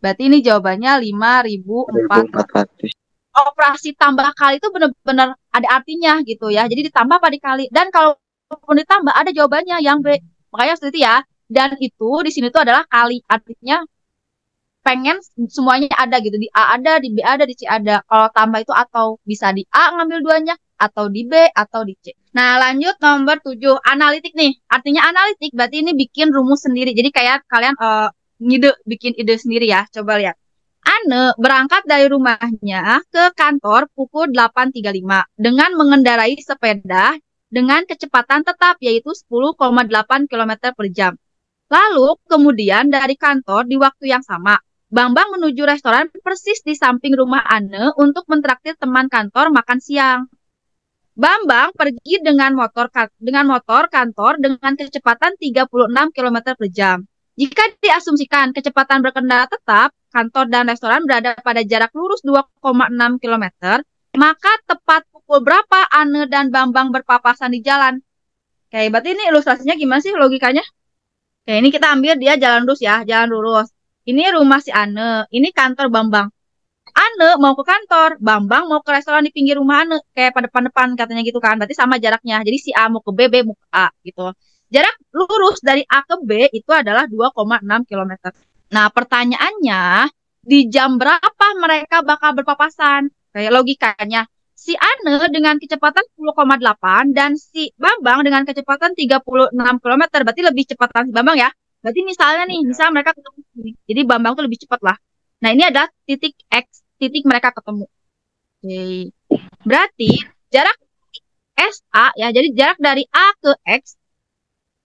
S1: Berarti ini jawabannya 5.400. Operasi tambah kali itu benar-benar ada artinya gitu ya. Jadi ditambah apa dikali. Dan kalaupun ditambah ada jawabannya yang B. Makanya seperti itu ya. Dan itu di sini tuh adalah kali. Artinya pengen semuanya ada gitu. Di A ada, di B ada, di C ada. Kalau tambah itu atau bisa di A ngambil 2-nya, atau di B, atau di C. Nah lanjut nomor 7. Analitik nih. Artinya analitik berarti ini bikin rumus sendiri. Jadi kayak kalian bikin ide sendiri ya. Coba lihat. Ane berangkat dari rumahnya ke kantor pukul 8.35 dengan mengendarai sepeda dengan kecepatan tetap yaitu 10,8 km per jam. Lalu kemudian dari kantor di waktu yang sama Bambang menuju restoran persis di samping rumah Ane untuk mentraktir teman kantor makan siang. Bambang pergi dengan motor kantor dengan kecepatan 36 km per jam. Jika diasumsikan kecepatan berkendara tetap, kantor dan restoran berada pada jarak lurus 2,6 km, maka tepat pukul berapa Ane dan Bambang berpapasan di jalan? Oke, berarti ini ilustrasinya gimana sih logikanya? Oke, ini kita ambil dia jalan lurus ya, jalan lurus. Ini rumah si Ane, ini kantor Bambang. Ane mau ke kantor, Bambang mau ke restoran di pinggir rumah Ane, kayak pada depan-depan katanya gitu kan. Berarti sama jaraknya. Jadi si A mau ke B, B mau ke A gitu. Jarak lurus dari A ke B itu adalah 2,6 km. Nah, pertanyaannya, di jam berapa mereka bakal berpapasan? Kayak logikanya, si Ane dengan kecepatan 10,8 dan si Bambang dengan kecepatan 36 km. Berarti lebih cepatan si Bambang ya. Berarti misalnya nih, misal mereka ketemu sini. Jadi Bambang tuh lebih cepat lah. Nah, ini adalah titik X, titik mereka ketemu. Oke. Berarti jarak SA ya, jadi jarak dari A ke X,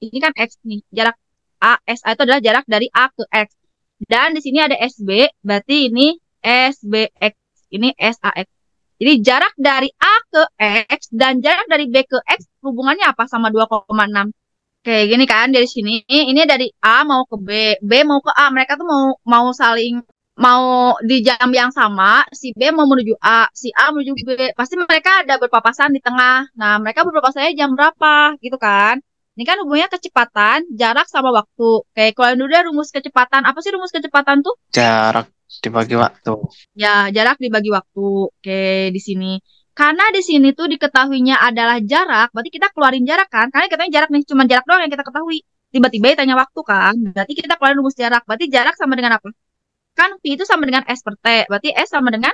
S1: ini kan X nih, jarak A, SA itu adalah jarak dari A ke X. Dan di sini ada SB, berarti ini SBX, ini SAX. Jadi jarak dari A ke X dan jarak dari B ke X hubungannya apa sama 2,6? Kayak gini kan, dari sini, ini dari A mau ke B, B mau ke A, mereka tuh mau saling mau di jam yang sama, si B mau menuju A, si A menuju B, pasti mereka ada berpapasan di tengah. Nah, mereka berpapasannya jam berapa, gitu kan? Ini kan hubungannya kecepatan, jarak sama waktu. Kayak kalau dulu ada rumus kecepatan, apa sih rumus kecepatan tuh?
S4: Jarak dibagi waktu.
S1: Ya, jarak dibagi waktu. Oke, di sini. Karena di sini tuh diketahuinya adalah jarak, berarti kita keluarin jarak kan? Karena katanya jarak nih, cuma jarak doang yang kita ketahui. Tiba-tiba ditanya waktu kan? Berarti kita keluarin rumus jarak. Berarti jarak sama dengan apa? Kan V itu sama dengan S per T. Berarti S sama dengan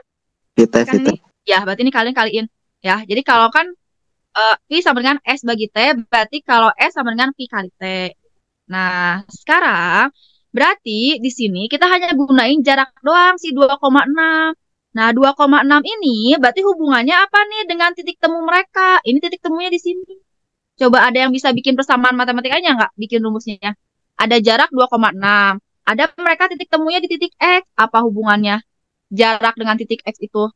S3: Vita,
S1: kan
S3: Vita.
S1: ini. Ya, berarti ini kalian kaliin. Ya, jadi kalau kan V sama dengan S bagi T, berarti kalau S sama dengan V kali T. Nah, sekarang berarti di sini kita hanya gunain jarak doang si 2,6. Nah, 2,6 ini berarti hubungannya apa nih dengan titik temu mereka? Ini titik temunya di sini. Coba ada yang bisa bikin persamaan matematikanya nggak? Bikin rumusnya. Ada jarak 2,6. Ada mereka titik temunya di titik X. Apa hubungannya? Jarak dengan titik X itu.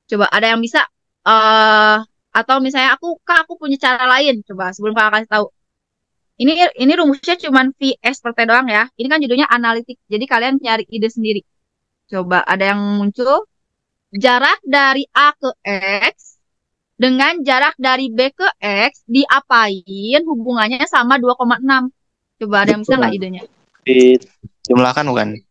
S1: Coba ada yang bisa atau misalnya aku punya cara lain. Coba sebelum kakak kasih tahu. Ini rumusnya cuma VS per T doang ya. Ini kan judulnya analitik. Jadi kalian nyari ide sendiri. Coba ada yang muncul. Jarak dari A ke X dengan jarak dari B ke X diapain hubungannya sama 2,6. Coba ada yang bisa nggak idenya?
S4: Dijumlahkan bukan?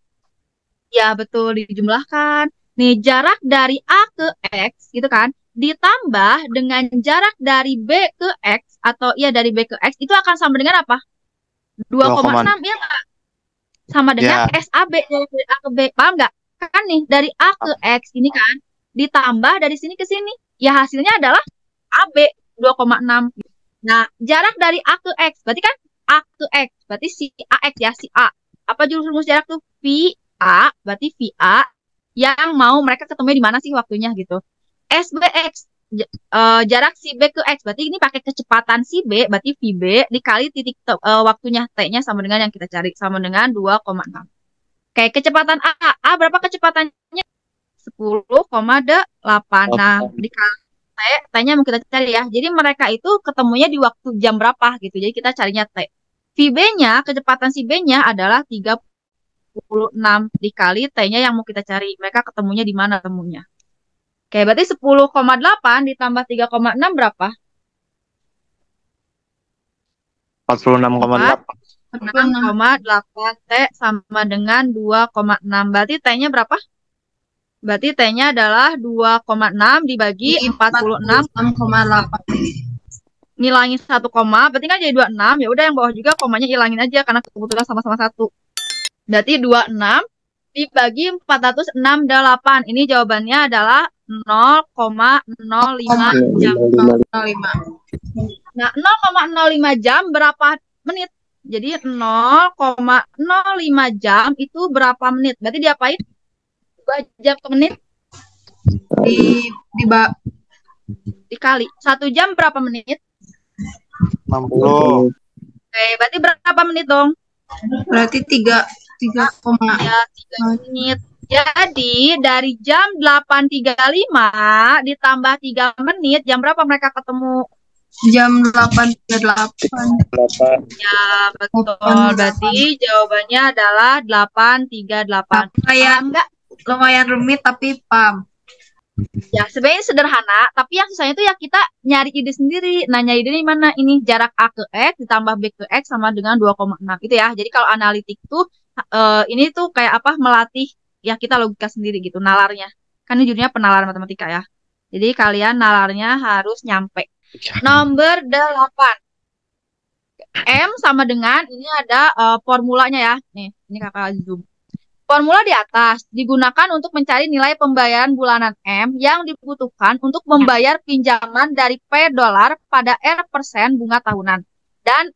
S1: Ya, betul, dijumlahkan. Nih, jarak dari A ke X, gitu kan, ditambah dengan jarak dari B ke X, atau ya dari B ke X, itu akan sama dengan apa? 2,6, ya nggak? Sama dengan SAB, dari A ke B. Paham nggak? Kan nih, dari A ke X ini kan, ditambah dari sini ke sini. Ya, hasilnya adalah AB, 2,6. Nah, jarak dari A ke X, berarti kan A ke X, berarti si AX ya, si A. Apa rumus jarak tuh? VA, berarti VA yang mau mereka ketemu di mana sih waktunya gitu. SBX, jarak si B ke X, berarti ini pakai kecepatan si B, berarti VB dikali titik waktunya T-nya sama dengan yang kita cari, sama dengan 2,6. Oke, kecepatan A berapa kecepatannya? 10,8. Nah, dikali T-nya mau kita cari ya. Jadi mereka itu ketemunya di waktu jam berapa gitu. Jadi kita carinya T. VB-nya, kecepatan si B-nya adalah 36 dikali T-nya yang mau kita cari. Mereka ketemunya di mana temunya? Oke, berarti 10,8 ditambah 3,6 berapa?
S4: 46,8.
S1: 6,8 T sama dengan 2,6. Berarti T-nya berapa? Berarti T-nya adalah 2,6 dibagi 46,8. Ngilangin 1 koma, berarti kan jadi 26. Ya udah yang bawah juga komanya hilangin aja karena kebetulan sama-sama 1. Berarti 26 dibagi 468. Ini jawabannya adalah 0,05 jam.
S2: 05.
S1: Nah, 0,05 jam berapa menit? Jadi 0,05 jam itu berapa menit? Berarti diapain? 2 jam ke menit dikali 1 jam berapa menit?
S4: 60.
S1: Oke, berarti berapa menit dong?
S2: Berarti 3
S1: Ya, 3 menit. Jadi dari jam 8.35 ditambah 3 menit, jam berapa mereka ketemu?
S2: Jam 8.38.
S1: Ya, betul. Berarti jawabannya adalah 8.38.
S2: Lumayan rumit tapi paham.
S1: Ya, sebenarnya sederhana, tapi yang susahnya itu ya kita nyari ide sendiri. Nanya ide ini mana? Ini jarak A ke X ditambah B ke X sama dengan 2,6. Itu ya. Jadi kalau analitik tuh ini tuh kayak apa? Melatih ya kita logika sendiri gitu, nalarnya. Kan ini judulnya penalaran matematika ya. Jadi kalian nalarnya harus nyampe. Nomor 8. M sama dengan ini ada formulanya ya. Nih, ini kakak zoom. Formula di atas digunakan untuk mencari nilai pembayaran bulanan M yang dibutuhkan untuk membayar pinjaman dari P dolar pada R% bunga tahunan dan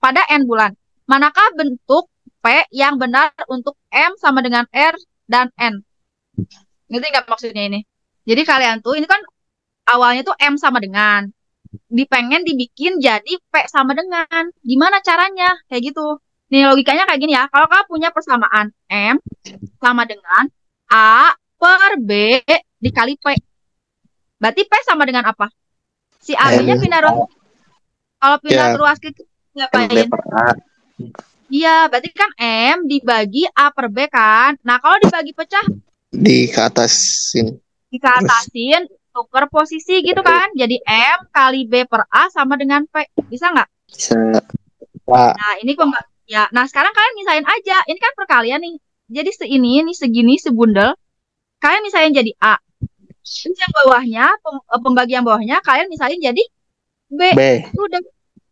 S1: pada N bulan. Manakah bentuk P yang benar untuk M sama dengan R dan N? Ngerti nggak maksudnya ini? Jadi kalian tuh, ini kan awalnya tuh M sama dengan. Pengen dibikin jadi P sama dengan. Gimana caranya? Kayak gitu. Nih logikanya kayak gini ya. Kalau kamu punya persamaan M sama dengan A per B dikali P. Berarti P sama dengan apa? Si AB-nya pindah ruas. Kalau pindah ruas ke ngapain? Iya, berarti kan M dibagi A per B kan. Nah, kalau dibagi pecah
S4: Dikatasin.
S1: Tuker posisi gitu kan. Jadi M kali B per A sama dengan P. Bisa nggak?
S3: Bisa.
S1: Nah, ini kok nggak. Ya, nah sekarang kalian misahin aja. Ini kan perkalian nih. Jadi ini segini, sebundel. Kalian misahin jadi A. Terus yang bawahnya, pembagian bawahnya, kalian misahin jadi B. Udah.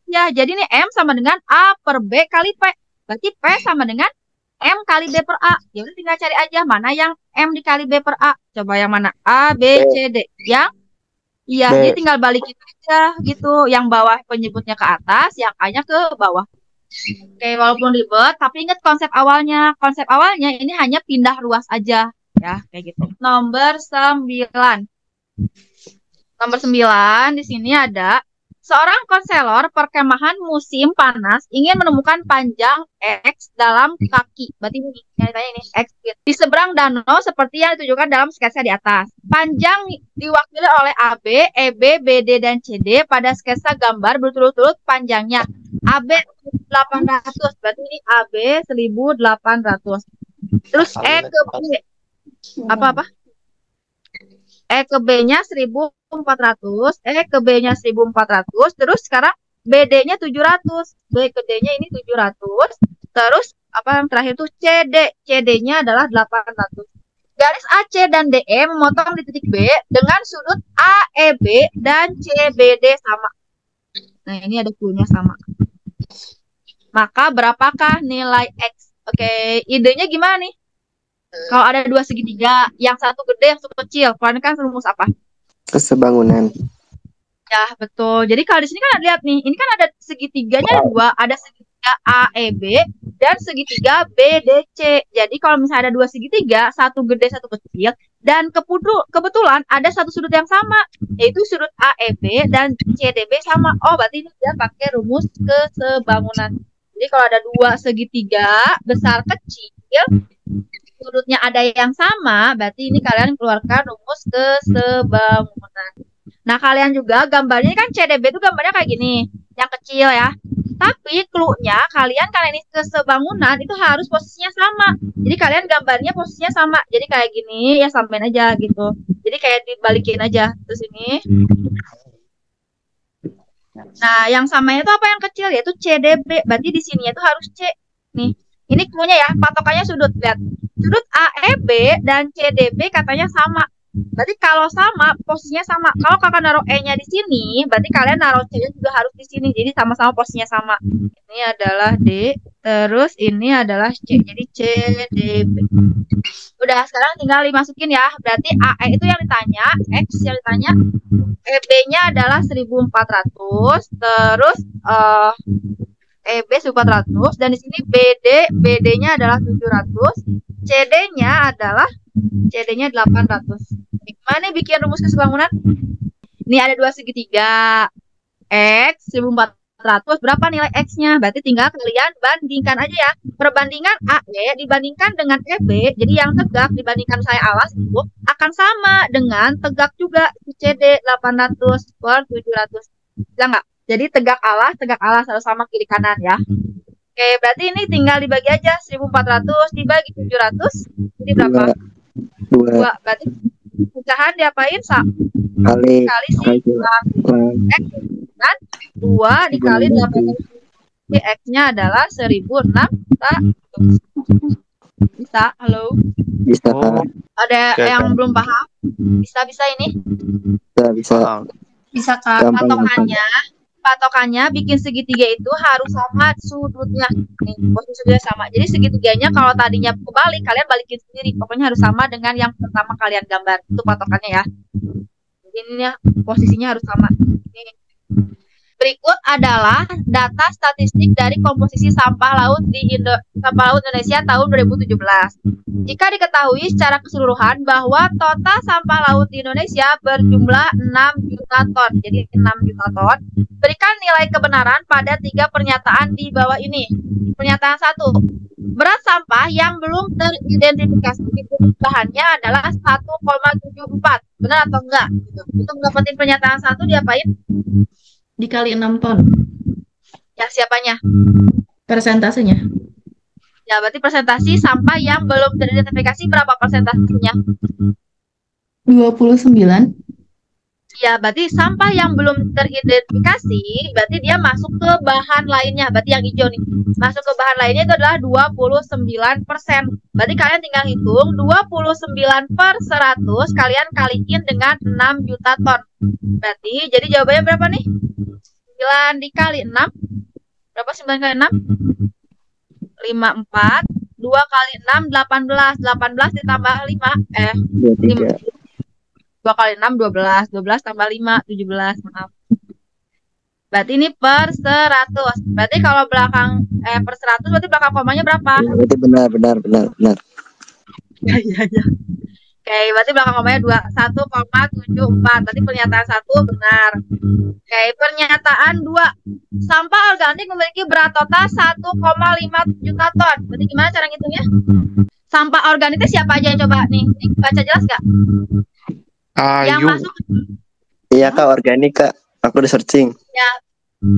S1: Ya, jadi nih M sama dengan A per B kali P. Berarti P sama dengan M kali B per A. Ya udah tinggal cari aja mana yang M dikali B per A. Coba yang mana? A, B, C, D. Yang? Iya, jadi tinggal balikin aja gitu. Yang bawah penyebutnya ke atas, yang A-nya ke bawah. Oke, walaupun ribet, tapi ingat konsep awalnya. Konsep awalnya ini hanya pindah ruas aja. Ya, kayak gitu. Nomor 9. Nomor 9, di sini ada seorang konselor perkemahan musim panas ingin menemukan panjang X dalam kaki. Berarti ini, yang ditanya ini, X. Di seberang danau seperti yang ditunjukkan dalam sketsa di atas. Panjang diwakili oleh AB, EB, BD, dan CD pada sketsa gambar berturut-turut panjangnya. AB 800, berarti ini AB 1800. Terus E ke B. Apa? E ke B-nya 1400, E ke B-nya 1400, terus sekarang BD-nya 700, B ke D-nya ini 700, terus apa yang terakhir tuh CD, CD-nya adalah 800. Garis AC dan DE memotong di titik B dengan sudut AEB dan CBD sama. Nah, ini ada clue-nya sama. Maka berapakah nilai X? Oke, idenya gimana nih? Kalau ada dua segitiga, yang satu gede, yang satu kecil, kalian kan rumus apa?
S3: Kesebangunan.
S1: Ya, betul. Jadi kalau di sini kan lihat nih, ini kan ada segitiganya dua, ada segitiga AEB dan segitiga BDC. Jadi kalau misalnya ada dua segitiga, satu gede, satu kecil, dan kebetulan ada satu sudut yang sama, yaitu sudut AEB dan CDB sama. Oh, berarti ini dia pakai rumus kesebangunan. Jadi kalau ada dua segitiga besar kecil, sudutnya ada yang sama, berarti ini kalian keluarkan rumus kesebangunan. Nah, kalian juga gambarnya kan CDB itu gambarnya kayak gini, yang kecil ya. Tapi clue-nya kalian karena ini kesebangunan itu harus posisinya sama. Jadi kalian gambarnya posisinya sama. Jadi kayak gini ya sampein aja gitu. Jadi kayak dibalikin aja terus ini. Nah, yang samanya itu apa yang kecil yaitu CDB. Berarti di sini itu harus C. Nih. Ini clue-nya ya, patokannya sudut. Lihat. Sudut AEB dan CDB katanya sama. Berarti kalau sama, posisinya sama. Kalau kakak naruh E-nya di sini, berarti kalian naruh C-nya juga harus di sini. Jadi sama-sama posisinya sama. Ini adalah D, terus ini adalah C. Jadi CDB. Udah, sekarang tinggal dimasukin ya. Berarti AE itu yang ditanya, X yang ditanya. EB-nya adalah 1400, terus EB 1400, dan di sini BD-nya adalah 700, CD-nya 800. Gimana bikin rumus kesebangunan? Ini ada dua segitiga, X 1400 1400, berapa nilai X-nya? Berarti tinggal kalian bandingkan aja ya. Perbandingan AE dibandingkan dengan EB, jadi yang tegak dibandingkan saya alas itu akan sama dengan tegak juga CD 800 per 700. Bisa nggak? Jadi tegak alas harus sama kiri kanan ya. Oke, berarti ini tinggal dibagi aja. 1400 dibagi 700, jadi berapa? 2. Berarti pecahan diapain?
S3: Kali
S1: Kali X kan 2 dikali 800. Jadi X-nya adalah 1006. Bisa? Halo?
S3: bisa
S1: Ada
S4: Oke,
S1: yang
S4: Kak.
S1: belum paham? Bisa ini?
S3: bisa
S2: Bisa Kak.
S3: gampang
S1: Patokannya bikin segitiga itu harus sama sudutnya. Nih, posisi sudutnya sama. Jadi segitiganya kalau tadinya kebalik, kalian balikin sendiri. Pokoknya harus sama dengan yang pertama kalian gambar. Itu patokannya ya. Jadi ini posisinya harus sama. Nih. Berikut adalah data statistik dari komposisi sampah laut Indonesia tahun 2017. Jika diketahui secara keseluruhan bahwa total sampah laut di Indonesia berjumlah 6 juta ton. Jadi 6 juta ton. Berikan nilai kebenaran pada 3 pernyataan di bawah ini. Pernyataan 1. Berat sampah yang belum teridentifikasi bahannya adalah 1,74. Benar atau enggak? Untuk dapetin pernyataan 1 diapain?
S6: Dikali 6 ton
S1: Ya, siapanya?
S6: persentasenya.
S1: Ya, berarti presentasi sampah yang belum teridentifikasi berapa persentasenya?
S6: 29.
S1: Ya, berarti sampah yang belum teridentifikasi, berarti dia masuk ke bahan lainnya. Berarti yang hijau nih. Masuk ke bahan lainnya itu adalah 29%. Berarti kalian tinggal hitung 29/100 kalian kaliin dengan 6 juta ton. Berarti jadi jawabannya berapa nih? 9 dikali 6. Berapa 9 kali 6? 54. 2 kali 6 18. 18 ditambah 5
S3: 23
S1: 2 kali 6 12. 12 tambah 5 17. Maaf. Berarti ini per 100. Berarti kalau belakang per 100 berarti belakang komanya berapa?
S3: ya, berarti benar
S1: Ya. Oke, berarti belakang komanya 1,74. Berarti pernyataan 1 benar. Oke, pernyataan 2. Sampah organik memiliki berat total 1,5 juta ton. Berarti gimana cara ngitungnya? Sampah organik itu siapa aja yang coba nih? Baca jelas nggak? Yang
S4: Ayu.
S1: masuk
S3: iya Kak, organik Kak, aku udah searching.
S1: ya.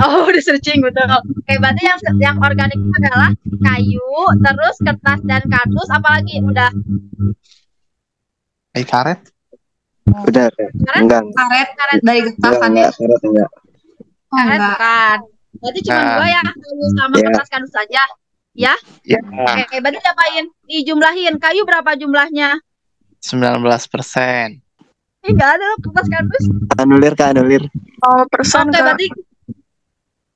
S1: Oh, udah searching betul. Oke, berarti yang organik itu adalah kayu, terus kertas dan kardus, apalagi udah
S4: Karet.
S3: Udah
S1: Karet?
S3: enggak
S2: Karet dari getakannya.
S3: enggak
S2: Oh
S1: karet
S2: enggak.
S1: bukan. Berarti cuma
S4: Nah.
S1: 2 ya, kayu sama
S3: Ya.
S1: kertas kardus saja. Ya.
S4: Ya,
S1: Oke, berarti diapain? Dijumlahin. Kayu berapa jumlahnya?
S4: 19%.
S1: Enggak ada loh kertas kardus.
S3: anulir Kak, anulir
S5: 0%
S1: Oke,
S5: Kak.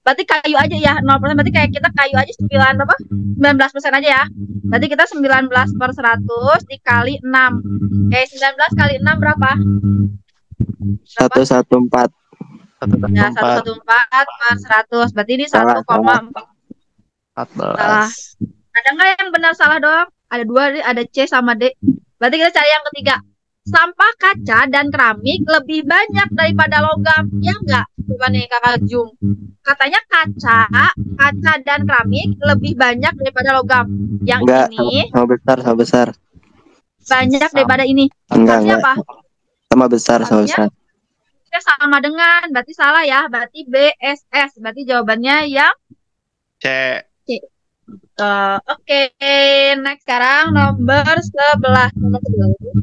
S1: berarti kayu aja ya, 0%. Berarti kayak kita kayu aja 19% aja ya. Berarti kita 19/100 dikali 6. Oke, 19 kali 6 berapa?
S3: 114
S1: Ya, 114/100. Berarti ini
S3: Salah,
S1: 1,4.
S4: 14.
S1: Ada nggak yang benar salah dong? Ada 2, ada C sama D. Berarti kita cari yang ketiga. Sampah kaca dan keramik lebih banyak daripada logam. Ya enggak? Coba nih kakak zoom. Katanya kaca dan keramik lebih banyak daripada logam. Yang
S3: enggak
S1: ini
S3: sama besar
S1: banyak
S4: Sama.
S1: daripada ini.
S3: enggak
S1: Artinya apa?
S3: sama besar
S1: Artinya? Kita sama dengan. Berarti salah ya. Berarti BSS. Berarti jawabannya yang
S4: C.
S1: Oke, next sekarang nomor 11.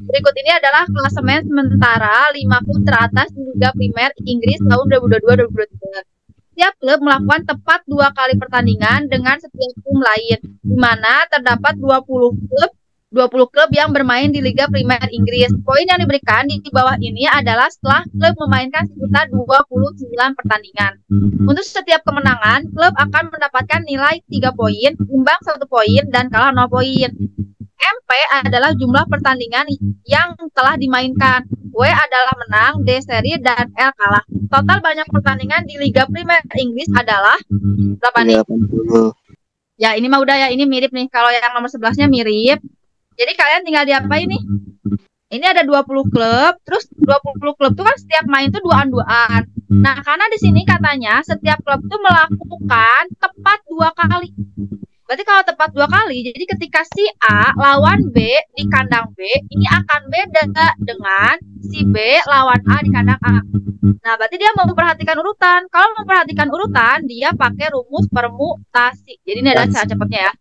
S1: Berikut ini adalah klasemen sementara 5 klub teratas di Liga Primer Inggris tahun 2022-2023. Setiap klub melakukan tepat 2 kali pertandingan dengan setiap tim lain, di mana terdapat 20 klub yang bermain di Liga Primer Inggris. Poin yang diberikan di bawah ini adalah setelah klub memainkan sekitar 29 pertandingan. Untuk setiap kemenangan, klub akan mendapatkan nilai 3 poin, imbang 1 poin, dan kalah 0 poin. MP adalah jumlah pertandingan yang telah dimainkan. W adalah menang, D seri, dan L kalah. Total banyak pertandingan di Liga Primer Inggris adalah berapa nih?
S3: 80
S1: Ya, ini mah udah ya, ini mirip nih. Kalau yang nomor 11-nya mirip. Jadi kalian tinggal diapain nih? Ini ada 20 klub, terus 20 klub tuh kan setiap main tuh duaan-duaan. Nah, karena di sini katanya setiap klub tuh melakukan tepat 2 kali. Berarti kalau tepat 2 kali, jadi ketika si A lawan B di kandang B, ini akan beda dengan si B lawan A di kandang A. Nah, berarti dia memperhatikan urutan. Kalau memperhatikan urutan, dia pakai rumus permutasi. Jadi ini adalah cara cepatnya ya.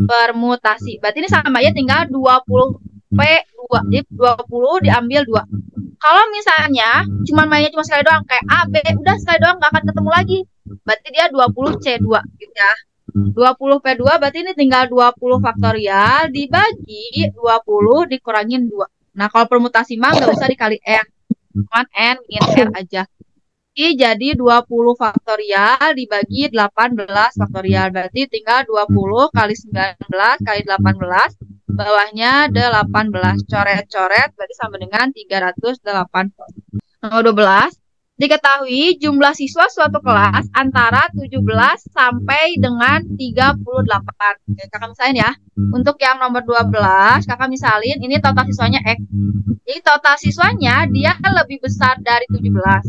S1: Permutasi. Berarti ini sama aja tinggal 20P2. Jadi 20 diambil 2. Kalau misalnya mainnya cuma sekali doang, kayak A, B, udah sekali doang, nggak akan ketemu lagi. Berarti dia 20C2 gitu ya. 20P2 berarti ini tinggal 20 faktorial dibagi 20 dikurangin 2. Nah, kalau permutasi mah nggak usah dikali N. Cuman N, min R aja. Jadi 20 faktorial dibagi 18 faktorial. Berarti tinggal 20 kali 19 kali 18. Bawahnya 18. Coret-coret berarti sama dengan 380. Nomor 12. Diketahui jumlah siswa suatu kelas antara 17 sampai dengan 38. Oke, kakak misalin ya. Untuk yang nomor 12, kakak misalin ini total siswanya X. Jadi total siswanya dia lebih besar dari 17.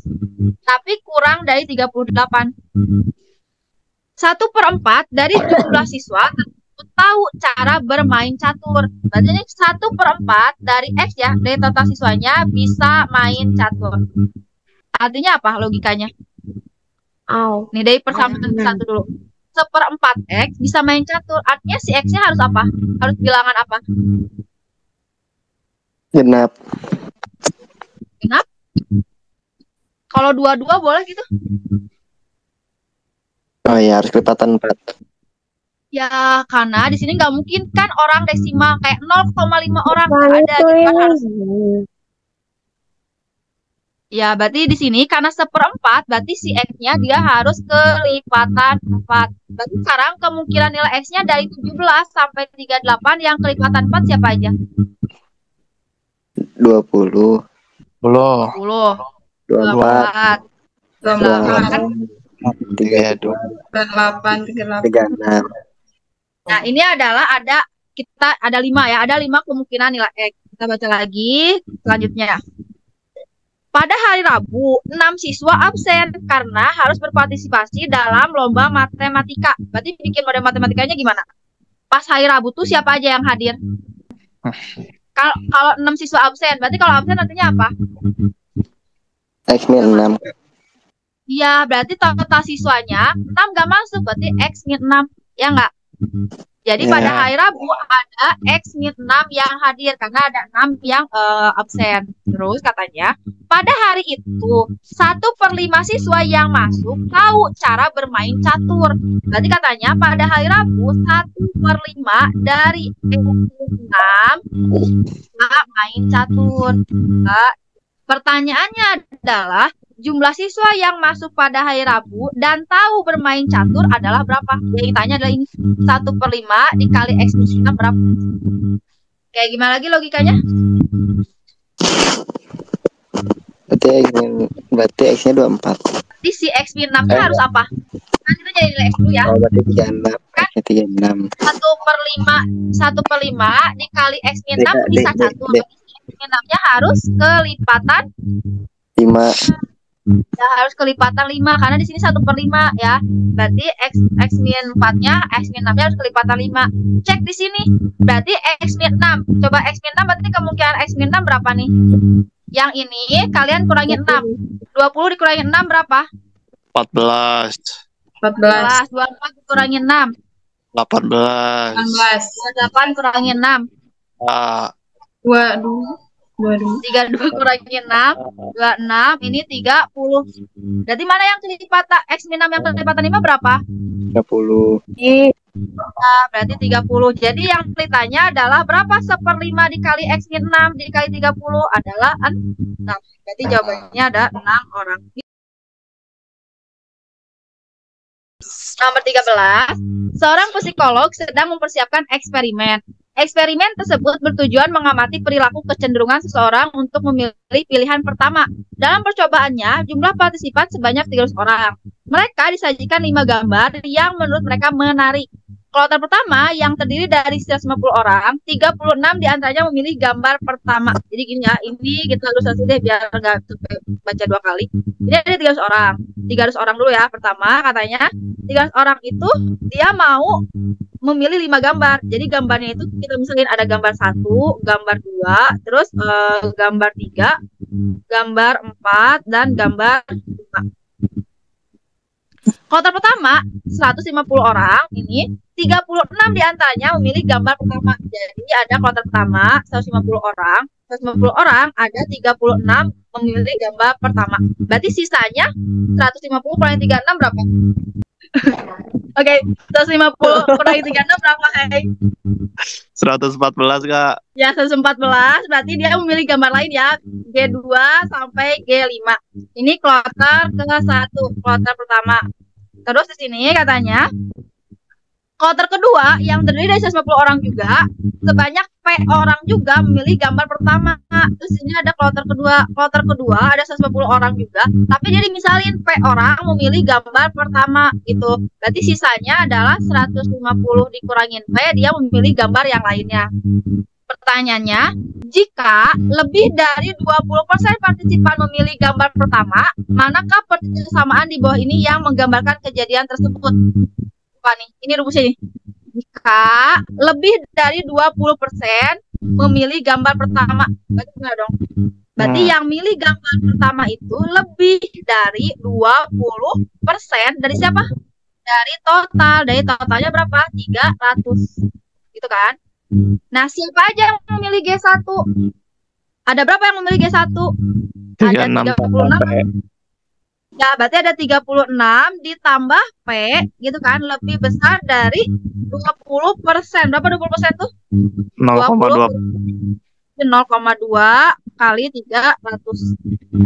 S1: Tapi kurang dari 38. 1/4 dari jumlah siswa tahu cara bermain catur. Berarti ini 1/4 dari X ya, dari total siswanya bisa main catur. Artinya apa logikanya? Nih dari persamaan satu dulu. 1/4 X bisa main catur. Artinya si X-nya harus apa? Harus bilangan apa?
S3: Genap.
S1: Genap? Kalau 22 boleh gitu?
S3: Oh iya, harus kelipatan 4.
S1: Ya, karena di sini nggak mungkin kan orang desimal kayak 0,5 orang nggak ada gitu kan harus. Ya, berarti di sini karena 1/4 berarti si X-nya dia harus kelipatan 4. Berarti sekarang kemungkinan nilai X-nya dari 17 sampai 38 yang kelipatan 4 siapa aja?
S3: 20.
S4: 10.
S1: 24.
S3: 32. 36.
S1: Nah, ini adalah kita ada 5 ya, ada 5 kemungkinan nilai X. Kita baca lagi selanjutnya. Pada hari Rabu, 6 siswa absen karena harus berpartisipasi dalam lomba matematika. Berarti bikin model matematikanya gimana? Pas hari Rabu tuh siapa aja yang hadir? Kalau 6 siswa absen, berarti kalau absen artinya apa?
S3: X min 6.
S1: Iya, berarti total siswanya 6 nggak masuk, berarti X min 6. Ya nggak? Jadi pada hari Rabu ada X min 6 yang hadir karena ada 6 yang absen. Terus katanya pada hari itu 1/5 siswa yang masuk tahu cara bermain catur. Berarti katanya pada hari Rabu 1/5 dari X min 6 bisa main catur. Nah, pertanyaannya adalah jumlah siswa yang masuk pada hari Rabu dan tahu bermain catur adalah berapa? Yang ditanya adalah ini 1/5 dikali X min 6 berapa? Kayak gimana lagi logikanya?
S3: Berarti X-nya 24.
S1: Di si X min 6 harus apa? Nanti kita jadi nilai X dulu ya.
S3: Oh, berarti 36.
S1: Kan?
S3: X-nya 36.
S1: 1/5 dikali X min 6 bisa catur. X min 6-nya harus kelipatan
S3: 5.
S1: Ya, harus kelipatan 5 karena di sini 1/5 ya. Berarti X min 4-nya, X min 6-nya harus kelipatan 5. Cek di sini. Berarti X min 6. Coba X min 6 berarti kemungkinan X min 6 berapa nih? Yang ini kalian kurangin 6. 20 dikurangin 6 berapa?
S4: 14.
S1: 24 dikurangin 6.
S4: 18.
S1: 28 kurangin 6. 32 kurangin 6, 26, ini 30. Berarti mana yang kelipatan? X min 6 yang kelipatan 5 berapa?
S3: 30.
S1: Nah, berarti 30. Jadi yang kelitanya adalah berapa? 1/5 dikali X min 6 dikali 30 adalah 6. Berarti jawabannya ada 6 orang. Nomor 13. Seorang psikolog sedang mempersiapkan eksperimen. Eksperimen tersebut bertujuan mengamati perilaku kecenderungan seseorang untuk memilih pilihan pertama. Dalam percobaannya, jumlah partisipan sebanyak 300 orang. Mereka disajikan 5 gambar yang menurut mereka menarik. Kloter pertama yang terdiri dari 150 orang, 36 diantaranya memilih gambar pertama. Jadi gini ya, ini kita harus deh biar nggak baca 2 kali. Ini ada 300 orang. 300 orang dulu ya. Pertama katanya 300 orang itu dia mau memilih 5 gambar. Jadi gambarnya itu kita misalnya ada gambar 1, gambar 2, terus gambar 3, gambar 4, dan gambar 5. Kloter pertama 150 orang ini 36 diantaranya memilih gambar pertama. Jadi ada kloter pertama 150 orang, 150 orang ada 36 memilih gambar pertama. Berarti sisanya 150 kurangi 36 berapa? Oke, 150 kurangi 36 berapa? Hai?
S4: 114 Kak.
S1: Ya, 114 berarti dia memilih gambar lain ya. G2 sampai G5. Ini kloter ke-1, kloter pertama. Terus di sini katanya kloter kedua yang terdiri dari 150 orang juga, sebanyak P orang juga memilih gambar pertama. Terus ini ada kloter kedua. Kloter kedua ada 150 orang juga, tapi dia dimisalin P orang memilih gambar pertama gitu. Berarti sisanya adalah 150 dikurangin P, dia memilih gambar yang lainnya. Pertanyaannya, jika lebih dari 20% partisipan memilih gambar pertama, manakah persamaan di bawah ini yang menggambarkan kejadian tersebut? Apa nih? Ini rumusnya nih. Jika lebih dari 20% memilih gambar pertama, berarti gimana dong? Berarti yang milih gambar pertama itu lebih dari 20% dari siapa? Dari total. Dari totalnya berapa? 300. Gitu kan? Nah, siapa aja yang memilih G1? Ada berapa yang memilih G1? Ada 36. Ya, berarti ada 36 ditambah P, gitu kan, lebih besar dari 20%. Berapa 20% tuh?
S4: 0,2.
S1: 0,2 kali 300.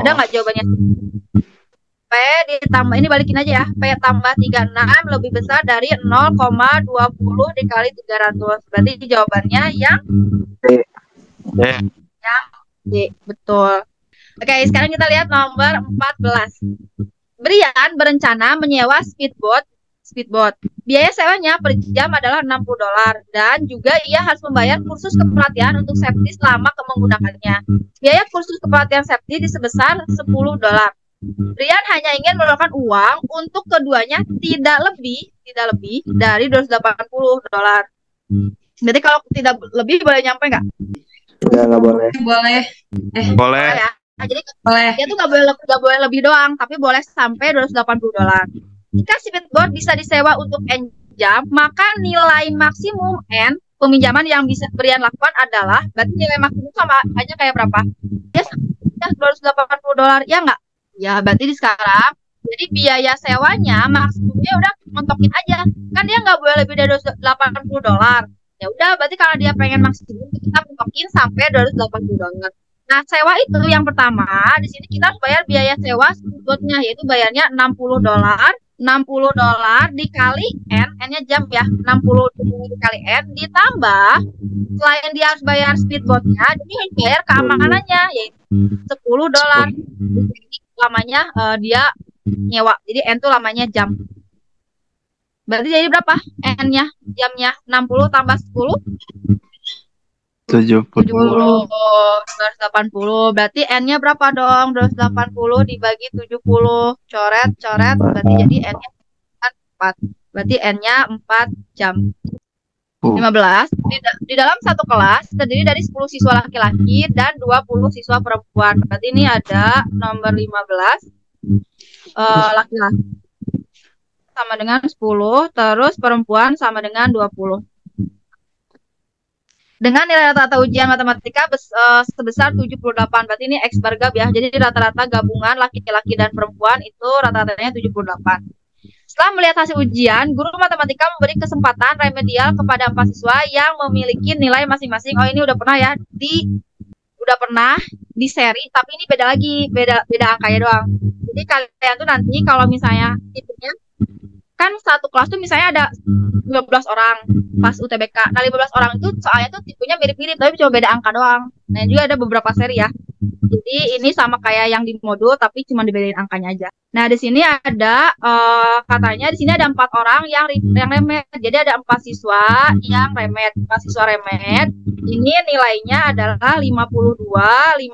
S1: Ada nggak jawabannya? P ditambah, ini balikin aja ya. P tambah 36 lebih besar dari 0,20 dikali 300. Berarti jawabannya yang yang D. Betul. Oke, sekarang kita lihat nomor 14. Brian berencana menyewa speedboat. Biaya sewanya per jam adalah $60 dan juga ia harus membayar kursus kepelatihan untuk safety selama menggunakannya. Biaya kursus kepelatihan safety di sebesar $10. Brian hanya ingin mengeluarkan uang untuk keduanya tidak lebih dari $280. Berarti kalau tidak lebih boleh nyampe nggak?
S3: Nggak boleh.
S4: Boleh.
S1: Ya. Nah, jadi dia tuh nggak boleh lebih doang, tapi boleh sampai $280. Jika speedboat bisa disewa untuk N jam, maka nilai maksimum N peminjaman yang bisa Brian lakukan adalah, berarti nilai maksimum sama aja kayak berapa? Ya, $280, ya nggak? Ya, berarti di sekarang, jadi biaya sewanya maksimumnya udah mentokin aja. Kan dia nggak boleh lebih dari $280. Ya udah, berarti kalau dia pengen maksimum, kita mentokin sampai $280. Nah, sewa itu yang pertama, di sini kita harus bayar biaya sewa speedboatnya, yaitu bayarnya $60. $60 dikali N, N-nya jam ya, 60 dikali N, ditambah, selain dia harus bayar speedboatnya, dia harus bayar keamanannya, yaitu $10. Jadi lamanya dia nyewa, jadi N itu lamanya jam. Berarti jadi berapa N-nya, jamnya? 60 tambah 10?
S4: 70.
S1: 280. Berarti N-nya berapa dong? 280 dibagi 70. Coret. Berarti jadi N-nya 4. Berarti N-nya 4 jam. 15. Di dalam satu kelas terdiri dari 10 siswa laki-laki dan 20 siswa perempuan. Berarti ini ada nomor 15 laki-laki sama dengan 10, terus perempuan sama dengan 20. Dengan nilai rata-rata ujian matematika sebesar 78. Berarti ini X bar gab ya. Jadi rata-rata gabungan laki-laki dan perempuan itu rata-ratanya 78. Setelah melihat hasil ujian, guru matematika memberi kesempatan remedial kepada 4 siswa yang memiliki nilai masing-masing. Oh, ini udah pernah ya di seri, tapi ini beda lagi, beda angkanya doang. Jadi kalian tuh nanti kalau misalnya tipenya kan satu kelas tuh misalnya ada 15 orang pas UTBK. Nah, 15 orang itu soalnya tuh tipenya mirip-mirip, tapi cuma beda angka doang. Nah, juga ada beberapa seri ya. Jadi ini sama kayak yang di modul, tapi cuma dibedain angkanya aja. Nah, di sini ada katanya di sini ada 4 orang yang remet. Jadi ada 4 siswa yang remet. 4 siswa remet. Ini nilainya adalah 52,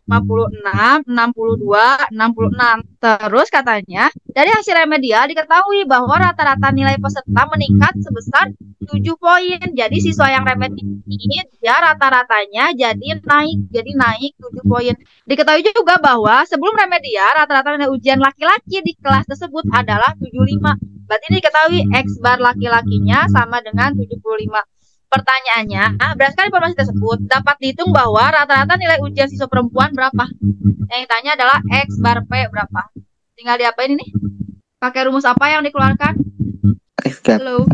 S1: 56, 62, 66. Terus katanya dari hasil remedial diketahui bahwa rata-rata nilai peserta meningkat sebesar 7 poin. Jadi siswa yang remet ini dia rata-ratanya jadi naik 7 poin. Diketahui juga bahwa sebelum remedial rata-rata nilai ujian laki-laki di kelas tersebut adalah 75. Berarti ini diketahui X bar laki-lakinya sama dengan 75. Pertanyaannya, berdasarkan informasi tersebut dapat dihitung bahwa rata-rata nilai ujian siswa perempuan berapa? Yang ditanya adalah X bar P berapa? Tinggal diapain ini? Pakai rumus apa yang dikeluarkan? Halo.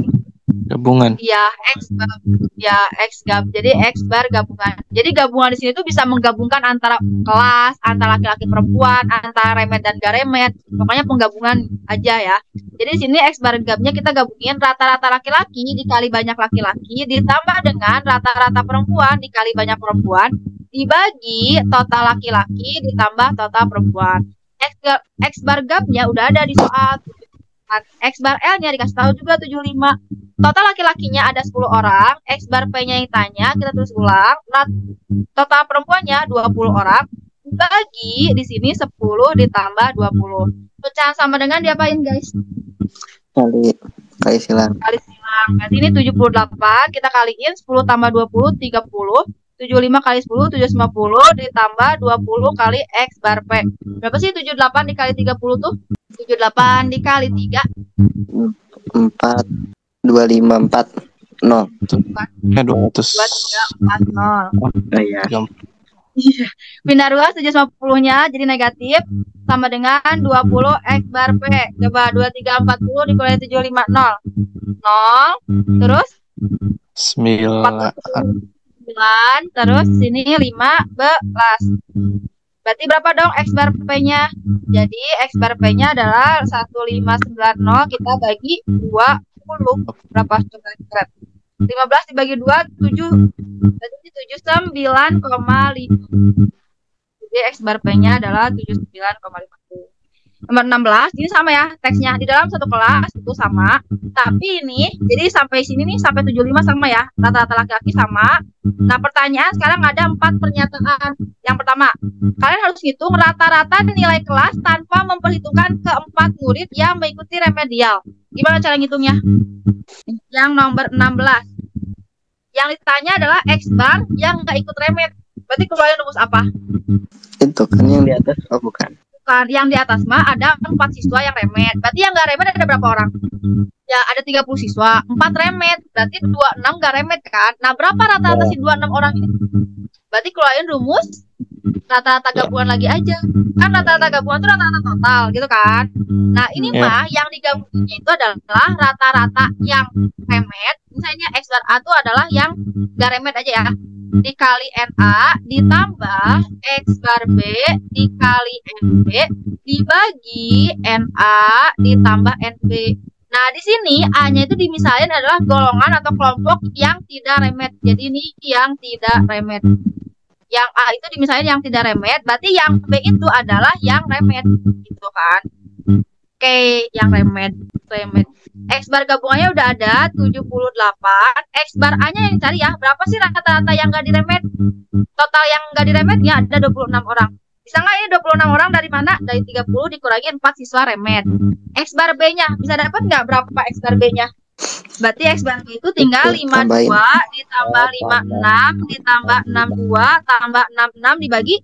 S3: Gabungan.
S1: Iya, X bar. Ya, X gab. Jadi X bar gabungan. Jadi gabungan di sini tuh bisa menggabungkan antara kelas, antara laki-laki perempuan, antara remet dan gak remet. Pokoknya penggabungan aja ya. Jadi di sini X bar gabnya kita gabungin rata-rata laki-laki dikali banyak laki-laki ditambah dengan rata-rata perempuan dikali banyak perempuan dibagi total laki-laki ditambah total perempuan. X bar gabnya udah ada di soal. X bar L-nya dikasih tahu juga 75. Total laki-lakinya ada 10 orang, X bar P-nya yang tanya, kita tulis ulang. Nah, total perempuannya 20 orang. Bagi di sini 10 ditambah 20. Pecahan sama dengan diapain, guys?
S3: Kali silang.
S1: Kali silang. Berarti ini 78, kita kaliin 10 tambah 20, 30. 75 kali 10, 750 ditambah 20 kali X bar P. Berapa sih 78 dikali 30 tuh? 78 dikali 3.
S3: 4, 25, 4, 0.
S4: 200.
S1: 0.
S3: Iya.
S1: Pindah ruas 750-nya jadi negatif sama dengan 20 X bar P. Coba 2340 dikurangi 750. 0. Terus
S4: 9.
S1: 9, terus sini 15. Berarti berapa dong X bar P-nya? Jadi X bar P-nya adalah 1590 kita bagi 20. Berapa? Coba 15 dibagi 2, 7. Berarti 79,5. Jadi X bar P-nya adalah 79,5. Nomor 16, ini sama ya teksnya. Di dalam satu kelas itu sama. Tapi ini, jadi sampai sini nih, sampai 75 sama ya. Rata-rata laki-laki sama. Nah, pertanyaan sekarang ada 4 pernyataan. Yang pertama, kalian harus hitung rata-rata nilai kelas tanpa memperhitungkan keempat murid yang mengikuti remedial. Gimana cara ngitungnya? Yang nomor 16. Yang ditanya adalah X bar yang nggak ikut remed. Berarti keluarin rumus apa?
S3: Itu kan yang di atas, oh bukan.
S1: Yang di atas mah ada 4 siswa yang remet. Berarti yang gak remet ada berapa orang? Ya ada 30 siswa, 4 remet. Berarti 26 gak remet kan? Nah berapa rata-rata si 26 orang ini? Berarti keluarin rumus rata-rata gabungan lagi aja. Kan rata-rata gabungan itu rata-rata total gitu kan? Nah ini mah yang digabunginnya itu adalah rata-rata yang remet. Misalnya X bar A itu adalah yang gak remet aja ya. Dikali NA ditambah X bar B dikali NB dibagi NA ditambah NB. Nah, di sini A-nya itu dimisalin adalah golongan atau kelompok yang tidak remet. Jadi ini yang tidak remet. Yang A itu dimisalin yang tidak remet, berarti yang B itu adalah yang remet. Gitu kan. Oke, yang remet. X bar gabungannya udah ada 78. X bar A-nya yang dicari ya. Berapa sih rata-rata yang gak diremet? Total yang gak diremetnya ada 26 orang. Bisa nggak ini 26 orang dari mana? Dari 30 dikurangi 4 siswa remet. X bar B-nya bisa dapat nggak berapa X bar B-nya? Berarti X bar B itu tinggal 52 ditambah 56 ditambah 62 tambah 66 dibagi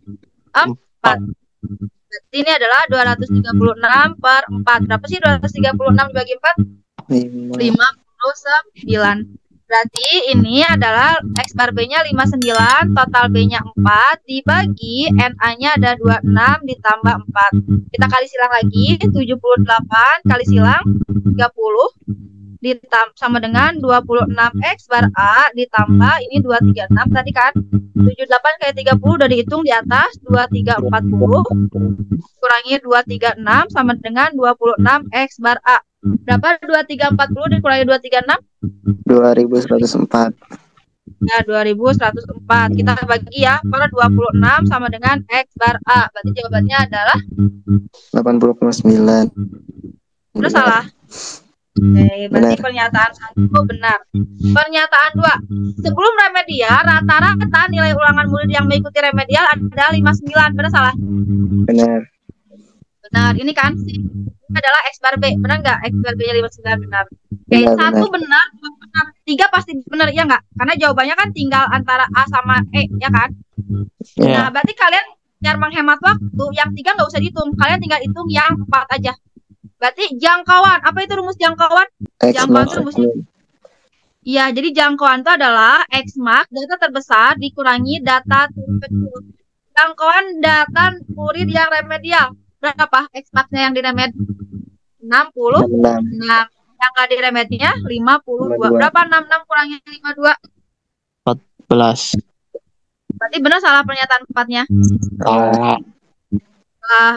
S1: 4. Berarti ini adalah 236 per 4. Berapa sih 236 dibagi 4? 59. Berarti ini adalah X bar B-nya 59, total B-nya 4, dibagi NA-nya ada 26 ditambah 4. Kita kali silang lagi, 78 kali silang 30 sama dengan 26X bar A ditambah ini 236 tadi kan. 78 kali 30 udah dihitung di atas, 2340 kurangi 236 sama dengan 26X bar A. Berapa 2340 dikurangi 236?
S3: 2104.
S1: Ya, 2104. Kita bagi ya, per 26 sama dengan X bar A. Berarti jawabannya adalah
S3: 80,9.
S1: udah salah. Oke, berarti pernyataan 1 benar. Pernyataan 2. Sebelum remedial, rata-rata nilai ulangan murid yang mengikuti remedial adalah 59. Benar salah?
S3: Benar.
S1: Benar. Ini kan ini adalah X bar B. Benar nggak? X bar B-nya 59 benar. Oke,
S3: Benar,
S1: 1 benar, 2 benar, 3 pasti benar, ya nggak? Karena jawabannya kan tinggal antara A sama E, ya kan? Nah,
S4: Ya.
S1: berarti kalian biar menghemat waktu, yang 3 nggak usah dihitung. Kalian tinggal hitung yang 4 aja. Berarti jangkauan. Apa itu rumus jangkauan?
S3: X
S1: Jangkauan
S3: max
S1: itu rumusnya. Iya, jadi jangkauan itu adalah X max data terbesar dikurangi data terkecil. Jangkauan data murid yang remedial. Berapa X max-nya yang di remed? 60.
S3: 6.
S1: Nah, yang nggak di remednya 52. Berapa 66 kurangi 52?
S4: 14.
S1: Berarti benar salah pernyataan 4-nya?
S4: Salah.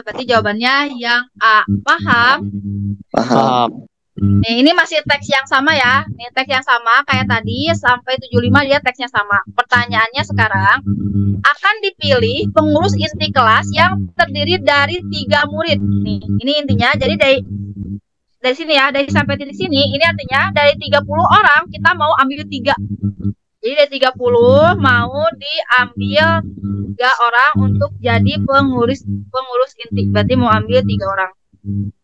S1: Berarti jawabannya yang A. Paham?
S3: Paham.
S4: Paham.
S1: Nih, ini masih teks yang sama ya. Nih, teks yang sama kayak tadi sampai 75 dia teksnya sama. Pertanyaannya sekarang, akan dipilih pengurus inti kelas yang terdiri dari 3 murid. Nih, ini intinya. Jadi dari sini ya, dari sampai titik sini, ini artinya dari 30 orang kita mau ambil 3. Jadi dari 30 mau diambil 3 orang untuk jadi pengurus inti. Berarti mau ambil 3 orang.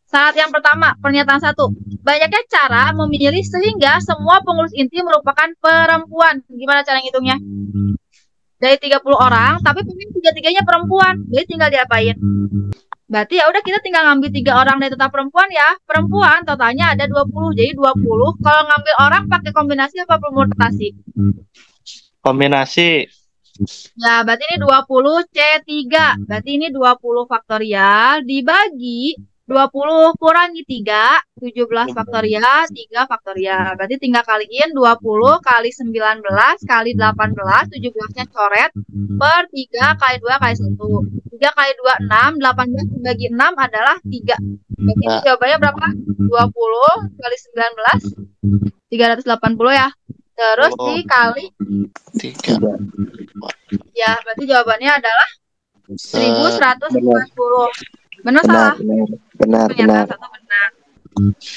S1: Syarat yang pertama, pernyataan 1. Banyaknya cara memilih sehingga semua pengurus inti merupakan perempuan. Gimana cara ngitungnya? Dari 30 orang, tapi pemimpin 3-3-nya perempuan. Jadi tinggal diapain? Berarti ya udah kita tinggal ngambil 3 orang dari total perempuan ya. Perempuan totalnya ada 20. Jadi 20. Kalau ngambil orang pakai kombinasi apa permutasi?
S4: Kombinasi.
S1: Ya, berarti ini 20 C3. Berarti ini 20 faktorial dibagi 20 kurangi 3, 17 faktorial, 3 faktorial. Berarti tinggal kaliin 20 kali 19 kali 18, 17-nya coret, per 3 kali 2 kali 1. 3 kali 2, 6, 18 dibagi 6 adalah 3. Berarti jawabannya berapa? 20 kali 19, 380 ya. Terus dikali
S4: 3.
S1: ya, berarti jawabannya adalah 1190. Benar
S3: Benar,
S1: salah?
S3: benar.
S1: Pernyataan 1 benar.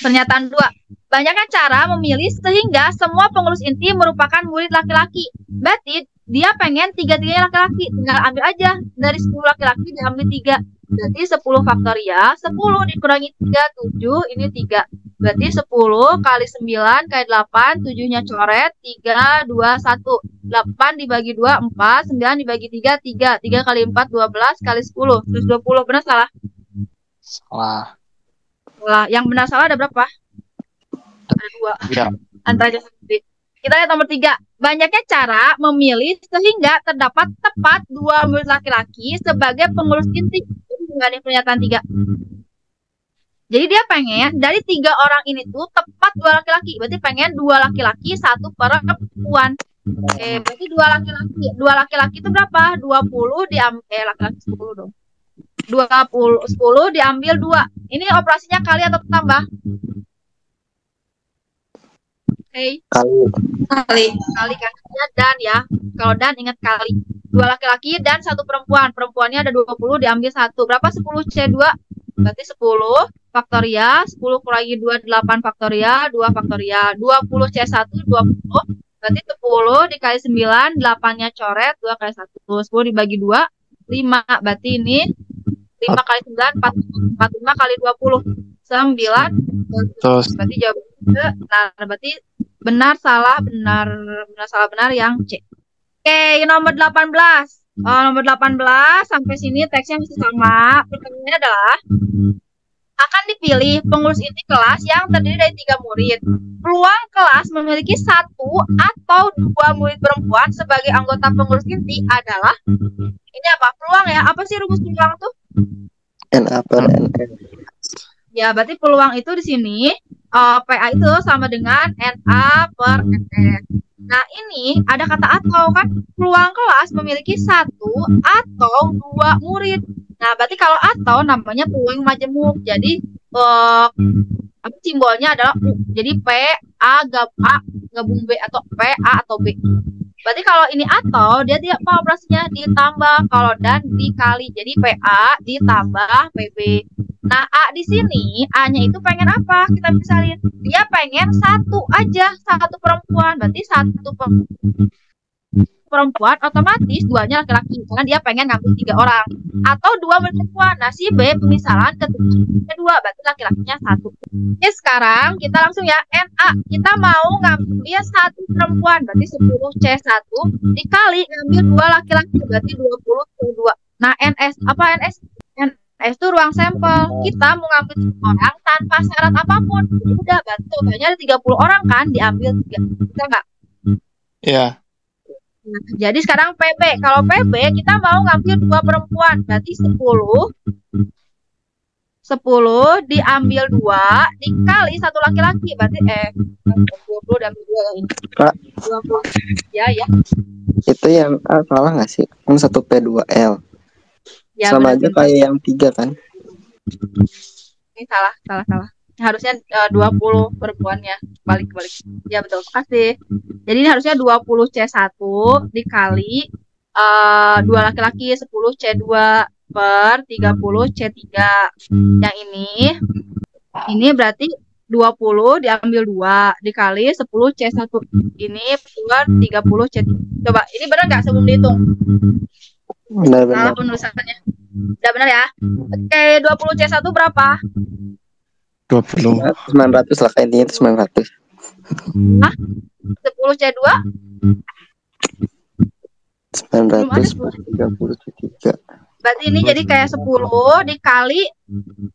S1: Pernyataan 2. Banyaknya cara memilih sehingga semua pengurus inti merupakan murid laki-laki. Berarti dia pengen 3-3-nya laki-laki. Tinggal ambil aja. Dari 10 laki-laki diambil 3. Berarti 10 faktorial. 10 dikurangi 3, 7. Ini 3. Berarti 10 kali 9 kali 8. 7-nya coret. 3, 2, 1. 8 dibagi 2, 4. 9 dibagi 3, 3. 3 kali 4, 12 kali 10. Terus 20. Benar salah?
S4: Salah.
S1: Wah, yang benar salah ada berapa? Ada 2.
S4: Ya.
S1: Antara aja sendiri. Kita lihat nomor 3. Banyaknya cara memilih sehingga terdapat tepat 2 murid laki-laki sebagai pengurus inti. Ini enggak ada pernyataan 3. Jadi dia pengen dari 3 orang ini tuh tepat 2 laki-laki. Berarti pengen 2 laki-laki, 1 perempuan. Oke, berarti 2 laki-laki. 2 laki-laki itu berapa? 20 diambil laki-laki 10 dong. 10 diambil 2. Ini operasinya kali atau tambah? Oke. Kali kan dan ya. Kalau dan ingat kali. 2 laki-laki dan 1 perempuan. Perempuannya ada 20 diambil 1. Berapa 10 C2? Berarti 10 faktorial, 10 kurangi 2 8 faktorial, 2 faktorial. 20 C1 20. Berarti 10 dikali 9, 8-nya coret, 2 kali 1. 10 dibagi 2, 5. Berarti ini 5 kali 9, 45 kali 20. 9.
S4: Terus
S1: Berarti jawabannya benar. Berarti benar salah benar yang C. Oke, nomor 18. Nomor 18 sampai sini teksnya masih sama. Pertanyaannya adalah akan dipilih pengurus inti kelas yang terdiri dari 3 murid. Peluang kelas memiliki 1 atau 2 murid perempuan sebagai anggota pengurus inti adalah ini apa? Peluang ya. Apa sih rumus peluang tuh?
S3: NA per NN.
S1: Ya, berarti peluang itu di sini PA itu sama dengan NA per NN. Nah, ini ada kata atau kan? Peluang kelas memiliki 1 atau 2 murid. Nah, berarti kalau atau namanya peluang majemuk. Jadi simbolnya adalah U. Jadi P A gabung B atau P A atau B. Berarti kalau ini atau dia tidak apa operasinya ditambah, kalau dan dikali. Jadi PA ditambah PB. Nah, A di sini A-nya itu pengen apa? Kita bisa lihat. Dia pengen satu aja, satu perempuan. Berarti satu perempuan otomatis duanya laki-laki karena dia pengen ngambil 3 orang atau 2 perempuan. Nah, si B pemisahan ketika 2 berarti laki-lakinya 1. Oke, sekarang kita langsung ya NA. Kita mau ngambil 1 perempuan berarti 10C1 dikali ngambil 2 laki-laki berarti 20C2. Nah, NS apa NS? NS itu ruang sampel. Kita mau ngambil 1 orang tanpa syarat apapun. Udah, berarti totalnya ada 30 orang kan diambil 3. Bisa nggak?
S4: Ya.
S1: Jadi sekarang PB. Kalau PB kita mau ngambil 2 perempuan. Berarti 10 diambil 2 dikali 1 laki-laki. Berarti 20 diambil 2 ini.
S3: Kak,
S1: 20. Ya.
S3: itu yang A salah nggak sih? Kan 1P2L.
S1: Ya,
S3: Sama
S1: benar,
S3: aja kayak yang 3 kan?
S1: Ini salah. Harusnya 20 perempuannya. Balik. Ya, betul. Kasih. Jadi ini harusnya 20C1 dikali 2 laki-laki 10C2 per 30C3. Yang ini berarti 20 diambil 2 dikali 10C1. Ini per 30C3. Coba, ini benar nggak sebelum dihitung?
S3: Benar.
S1: Salah penulisannya. Udah benar ya? Oke, 20C1 berapa?
S4: 20.
S3: 900 lah, kayak intinya itu 900.
S1: Hah? 10C2?
S3: 933.
S1: Berarti ini jadi kayak 10 dikali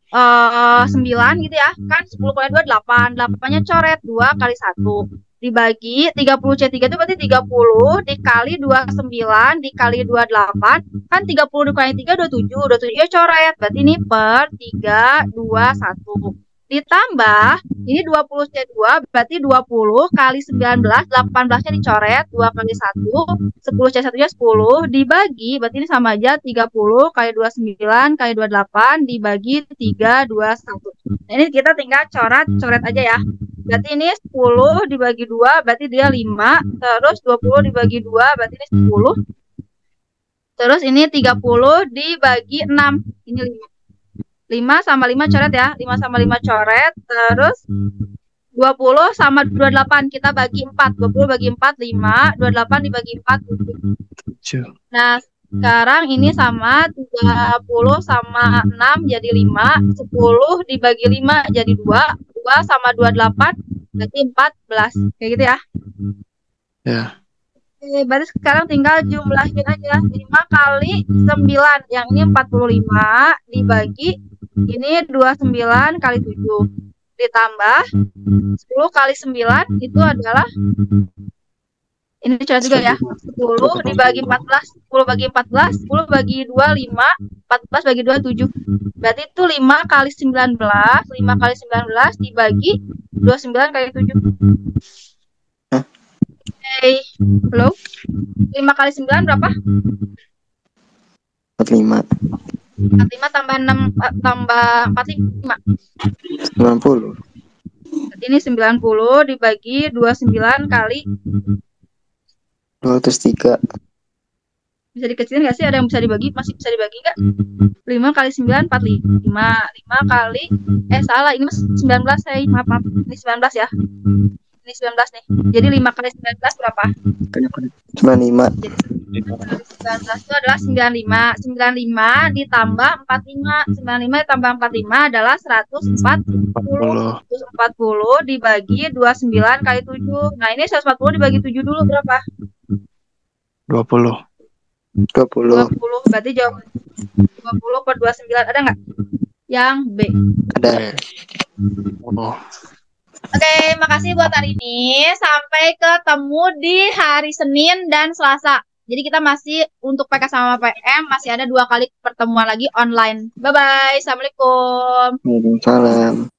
S1: 9 gitu ya. Kan 10 kali 2 8. 8-nya coret 2 kali 1. Dibagi 30C3 itu berarti 30 dikali 29 dikali 28. Kan 30 dikali 3 27. 27 ya coret. Berarti ini per 3 2 1. Ditambah ini 20C2 berarti 20 kali 19, 18-nya dicoret, 2 kali 1, 10C1-nya 10, dibagi, berarti ini sama aja 30 kali 29 kali 28 dibagi 3, 2, 1. Nah, ini kita tinggal coret aja ya. Berarti ini 10 dibagi 2 berarti dia 5, terus 20 dibagi 2 berarti ini 10. Terus ini 30 dibagi 6, ini 5. 5 sama 5 coret ya. 5 sama 5 coret. Terus 20 sama 28 kita bagi 4. 20 bagi 4 5. 28 dibagi 4 7. Nah, sekarang ini sama 30 sama 6 jadi 5. 10 dibagi 5 jadi 2. 2 sama 28 berarti 14. Kayak gitu ya.
S4: Ya.
S1: Oke, berarti sekarang tinggal jumlahin aja. 5 kali 9. Yang ini 45 dibagi ini 29 kali 7 ditambah 10 kali 9 itu adalah ini coret juga ya. 10 dibagi 14, 10 bagi 14, 10 bagi 2 5, 14 bagi 2 7. Berarti itu 5 kali 19, 5 kali 19 dibagi 29 kali 7. Oke, halo. 5 kali 9 berapa?
S3: 45.
S1: 45 tambah 6 tambah 45.
S3: 90.
S1: Berarti ini 90 dibagi 29 kali
S3: 203.
S1: bisa dikecilin nggak sih? Ada yang bisa dibagi? Masih bisa dibagi nggak? 5 kali 9 45. 5 kali salah, ini 19 saya. Maaf. Ini 19 ya. Ini 19 nih. Jadi 5 kali 19 berapa?
S3: 95.
S1: Jadi 19 itu adalah 95. 95 ditambah 45. 95 ditambah 45 adalah 140. 140 dibagi 29 kali 7. Nah, ini 140 dibagi 7 dulu berapa?
S4: 20.
S1: 20. Berarti jawaban 20 per 29 ada nggak? Yang B.
S3: Ada.
S4: Oh.
S1: Oke, makasih buat hari ini. Sampai ketemu di hari Senin dan Selasa. Jadi kita masih untuk PK sama PM masih ada 2 kali pertemuan lagi online. Bye-bye. Assalamualaikum.
S3: Waalaikumsalam.